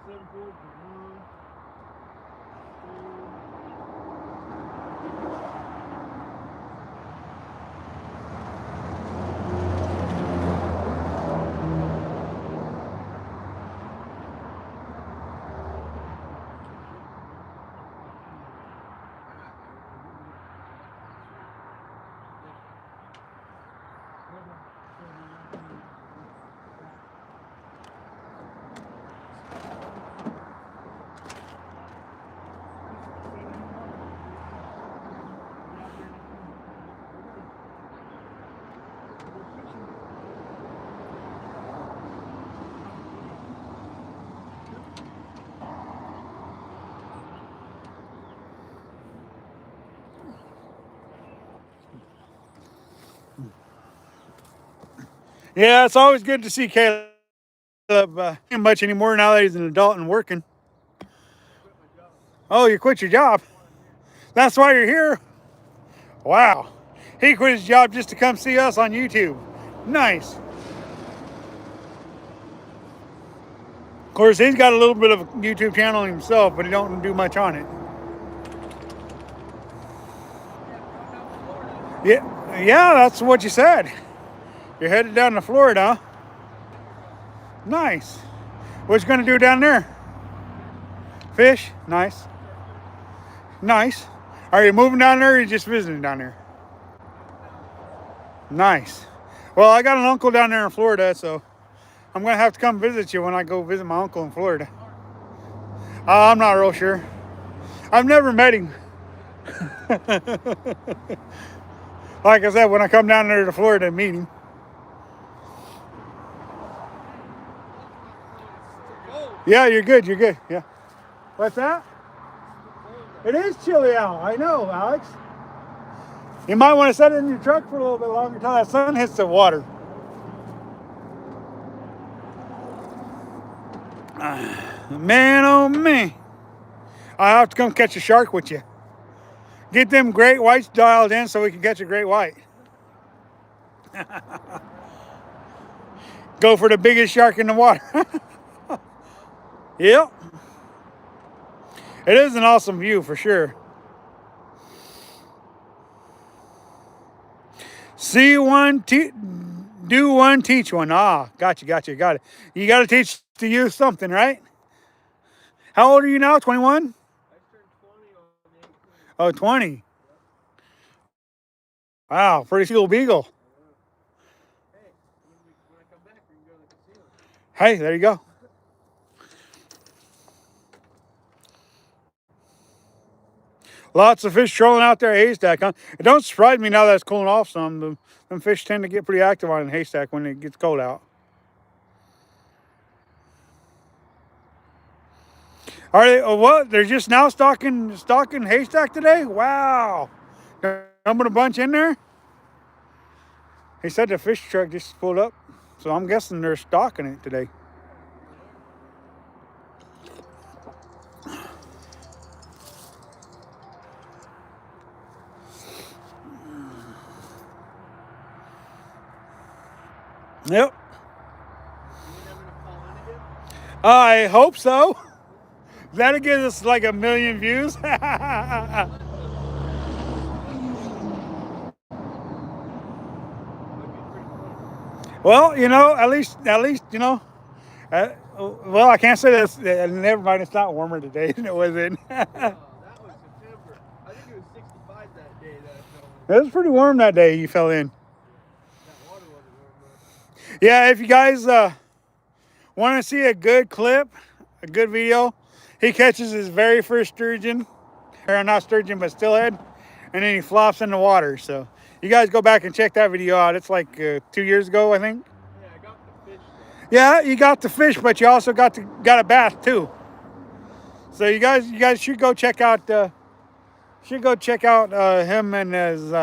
7 pulls, 1, 2. Yeah, it's always good to see Caleb much anymore now that he's an adult and working. Oh, you quit your job? That's why you're here? Wow. He quit his job just to come see us on YouTube. Nice. Of course, he's got a little bit of a YouTube channel himself, but he don't do much on it. Yeah, that's what you said. You're headed down to Florida, huh? Nice. What you gonna do down there? Fish? Nice. Nice. Are you moving down there or are you just visiting down there? Nice. Well, I got an uncle down there in Florida, so I'm gonna have to come visit you when I go visit my uncle in Florida. I'm not real sure. I've never met him. Like I said, when I come down there to Florida and meet him. Yeah, you're good. You're good. Yeah. What's that? It is chilly out. I know, Alex. You might want to set it in your truck for a little bit longer until that sun hits the water. Man, oh man. I'll have to come catch a shark with you. Get them great whites dialed in so we can catch a great white. Go for the biggest shark in the water. Yep. It is an awesome view for sure. See one, do one, teach one. Ah, got you, got it. You got to teach the youth something, right? How old are you now? 21? I turned 20 on the 18th. Oh, 20. Wow, pretty cool beagle. Hey, when I come back, we can go to the casino. Hey, there you go. Lots of fish trolling out there at Haystack, huh? It don't surprise me now that it's cooling off some. Them fish tend to get pretty active on Haystack when it gets cold out. Are they? Oh, what? They're just now stocking Haystack today? Wow. Dumping a bunch in there? He said the fish truck just pulled up. So I'm guessing they're stocking it today. Yep. You never gonna call in again? I hope so. That'll give us like 1,000,000 views. Well, you know, at least, you know. Well, I can't say that. Never mind. It's not warmer today than it was in. That was September. I think it was 65 that day that I fell in. It was pretty warm that day you fell in. That water wasn't warm Yeah, if you guys want to see a good clip, a good video, he catches his very first sturgeon, or not sturgeon, but steelhead, and then he flops in the water. So you guys go back and check that video out. It's like 2 years ago, I think. though. Yeah, I got the fish though. Yeah, you got the fish, but you also got a bath too. So you guys should go check out him and his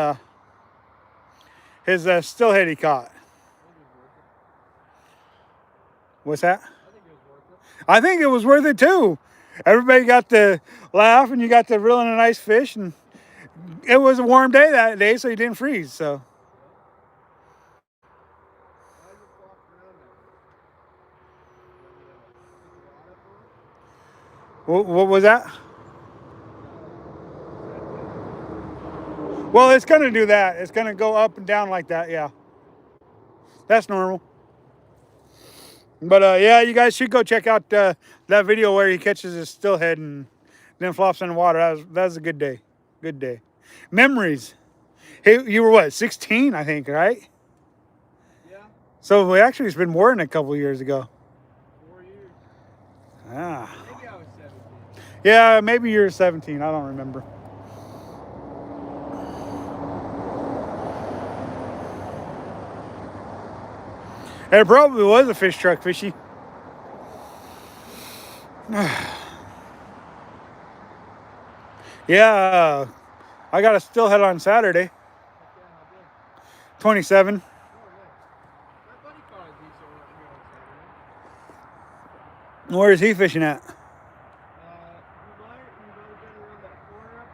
steelhead he caught. What's that? I think it was worth it. I think it was worth it too. Everybody got to laugh, and you got to reel in a nice fish, and it was a warm day that day, so you didn't freeze. So Why is it flopping around now? what was that? Well, it's gonna do that. It's gonna go up and down like that. Yeah, that's normal. But yeah, you guys should go check out that video where he catches his steelhead and then flops in the water. That was a good day. Good day. Memories. Hey, you were what, 16, I think, right? Yeah, So actually, it's been more than a couple years ago. 4 years. Ah. Maybe I was 17. Yeah, maybe you're 17. I don't remember. It probably was a fish truck, fishy. Yeah, I got a steelhead on Saturday. Yeah, how big? 27. Oh, nice. My buddy caught a decent one here on Saturday. Where is he fishing at? You might get around that corner up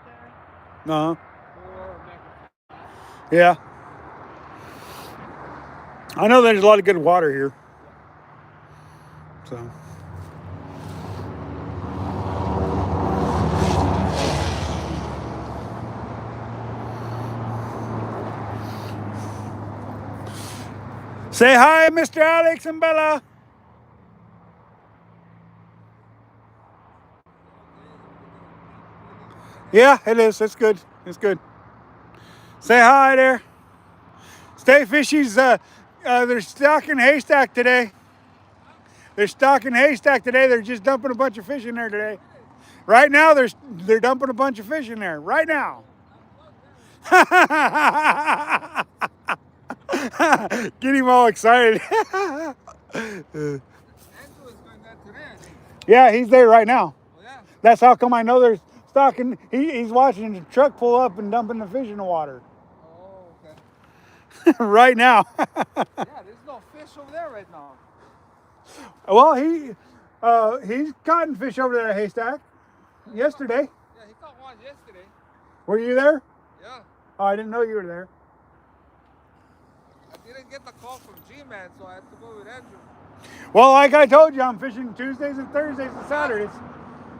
there. Uh-huh. Or Mecca. Yeah. I know there's a lot of good water here. So. Say hi, Mr. Alex and Bella. Yeah, it is. It's good. It's good. Say hi there. Stay Fishies. They're stocking Haystack today. They're stocking Haystack today. They're just dumping a bunch of fish in there today. Right now, they're dumping a bunch of fish in there. Right now. Get him all excited. Andrew is going there today, I think. Yeah, he's there right now. Oh, yeah. That's how come I know they're stocking. He's watching the truck pull up and dumping the fish in the water. Oh, okay. Right now. Yeah, there's no fish over there right now. Well, he's caught fish over there at Haystack yesterday. Yeah, he caught one yesterday. Were you there? Yeah. Oh, I didn't know you were there. I didn't get the call from G-Man, so I had to go with Andrew. Well, like I told you, I'm fishing Tuesdays and Thursdays and Saturdays.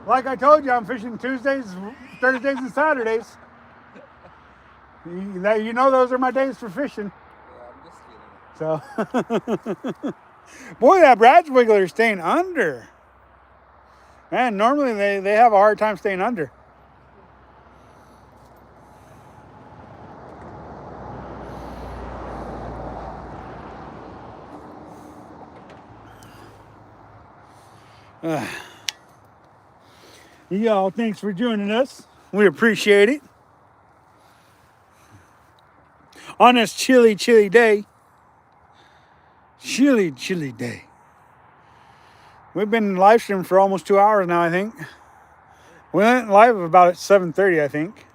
Like I told you, I'm fishing Tuesdays, Thursdays, and Saturdays. You know those are my days for fishing. Yeah, I'm just kidding. So, boy, that Brad's wiggler is staying under. Man, normally they have a hard time staying under. Y'all, thanks for joining us. We appreciate it. On this chilly, chilly day. Chilly, chilly day. We've been live streaming for almost 2 hours now, I think. We went live about at 7:30, I think.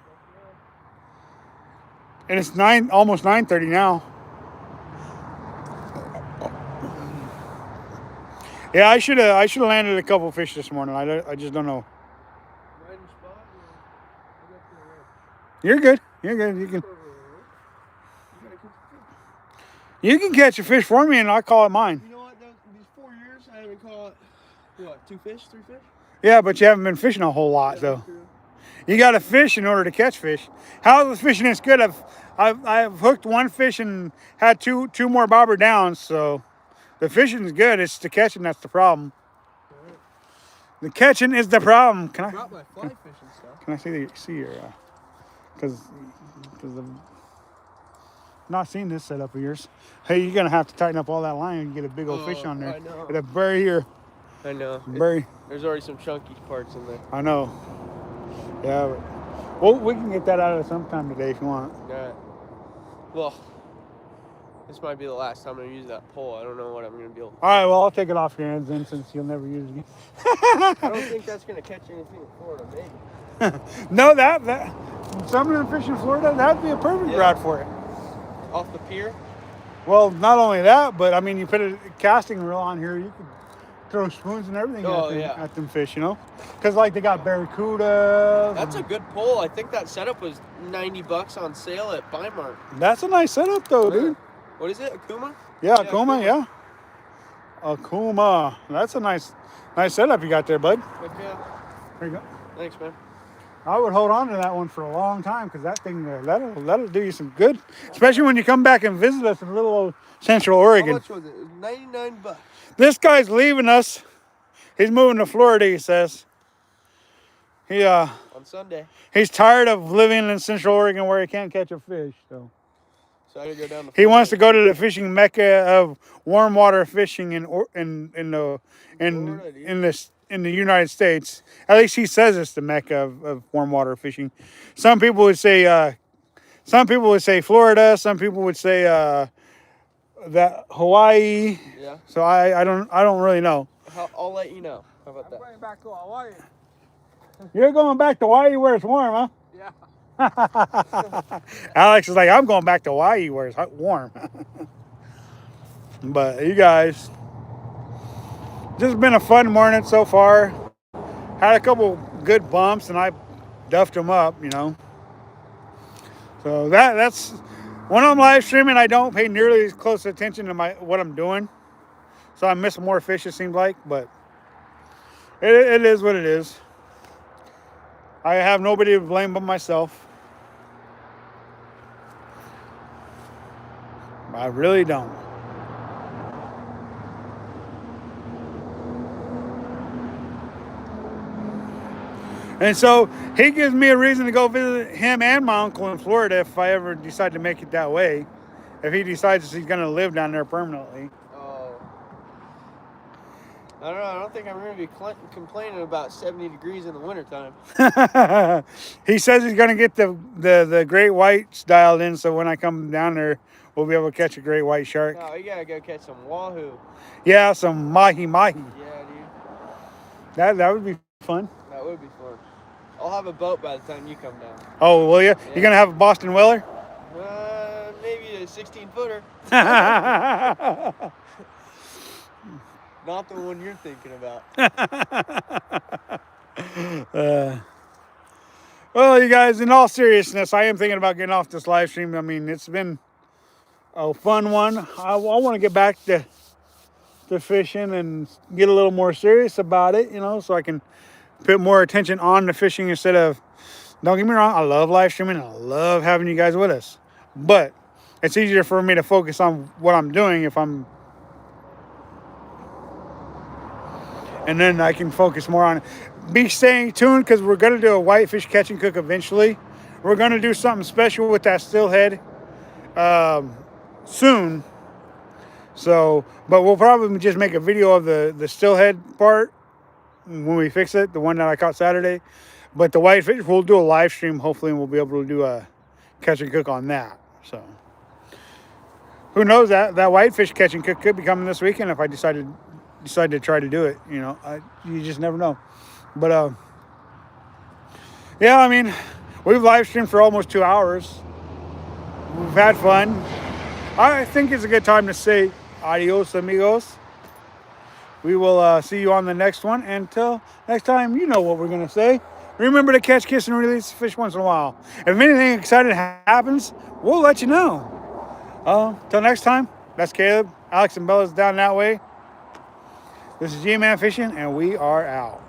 And it's almost 9:30 now. Yeah, I should have landed a couple fish this morning. I just don't know. Right in spot. You're good. You're good. You can catch a fish for me, and I'll call it mine. You know what? These 4 years, I haven't caught, what, 2 fish, 3 fish? Yeah, but you haven't been fishing a whole lot, though. You got to fish in order to catch fish. How the fishing is good? I've hooked one fish and had two more bobber downs. So the fishing is good. It's the catching that's the problem. The catching is the problem. Can I? Brought my fly fishing stuff. Can I see your? Because I've not seen this setup of yours. Hey, you're gonna have to tighten up all that line and get a big old fish on there. I know. It'll bury here. I know. Bury. There's already some chunky parts in there. I know. Yeah. Well, we can get that out of sometime today if you want. Alright. Well, this might be the last time I use that pole. I don't know what I'm going to be able to. All right, well, I'll take it off your hands then since you'll never use it again. I don't think that's going to catch anything in Florida, maybe. No, that some of them fish in Florida, that'd be a perfect rod for it. Off the pier? Well, not only that, but I mean, you put a casting reel on here, you could throw spoons and everything at them fish, you know? Because like they got barracuda. That's a good pole. I think that setup was $90 on sale at Bimart. That's a nice setup though, dude. What is it? Akuma? Yeah, Akuma, yeah. Akuma. That's a nice setup you got there, bud. Heck yeah. There you go. Thanks, man. I would hold on to that one for a long time because that thing, that'll do you some good. Especially when you come back and visit us in little old Central Oregon. How much was it? It was $99. This guy's leaving us. He's moving to Florida, he says. On Sunday. He's tired of living in Central Oregon where he can't catch a fish. So I gotta go down to he wants to go to the fishing mecca of warm water fishing in the United States. At least he says it's the mecca of warm water fishing. Some people would say Florida. Some people would say that Hawaii. Yeah. So I don't really know. I'll let you know. How about that? I'm going back to Hawaii. You're going back to Hawaii where it's warm, huh? Yeah. Alex is like, I'm going back to Hawaii where it's warm. But you guys, just been a fun morning so far. Had a couple good bumps and I duffed them up, you know. So that's when I'm live streaming, I don't pay nearly as close attention to what I'm doing. So I miss more fish, it seems like, but it is what it is. I have nobody to blame but myself. I really don't. And so he gives me a reason to go visit him and my uncle in Florida if I ever decide to make it that way. If he decides he's going to live down there permanently. Oh. I don't know. I don't think I'm going to be complaining about 70 degrees in the wintertime. He says he's going to get the great whites dialed in so when I come down there, we'll be able to catch a great white shark. No, you got to go catch some wahoo. Yeah, some mahi. Yeah, dude. That would be fun. That would be fun. I'll have a boat by the time you come down. Oh, will you? Yeah. You're going to have a Boston Whaler? Maybe a 16-footer. Not the one you're thinking about. Well, you guys, in all seriousness, I am thinking about getting off this live stream. I mean, it's been a fun one. I want to get back to fishing and get a little more serious about it, you know, so I can put more attention on the fishing instead of Don't get me wrong, I love live streaming and I love having you guys with us. But it's easier for me to focus on what I'm doing if I'm, and then I can focus more on it. Be staying tuned because we're going to do a whitefish catch and cook eventually. We're going to do something special with that steelhead soon. So, but we'll probably just make a video of the steelhead part when we fix it, the one that I caught Saturday. But the whitefish, we'll do a live stream hopefully, and we'll be able to do a catch and cook on that. So, who knows, that whitefish catch and cook could be coming this weekend if I decide to try to do it. You know, you just never know. But yeah, I mean, we've live streamed for almost 2 hours. We've had fun. I think it's a good time to say adios, amigos. We will see you on the next one. Until next time, you know what we're going to say. Remember to catch, kiss, and release the fish once in a while. If anything exciting happens, we'll let you know. Till next time, that's Caleb. Alex and Bella's down that way. This is G-Man Fishing, and we are out.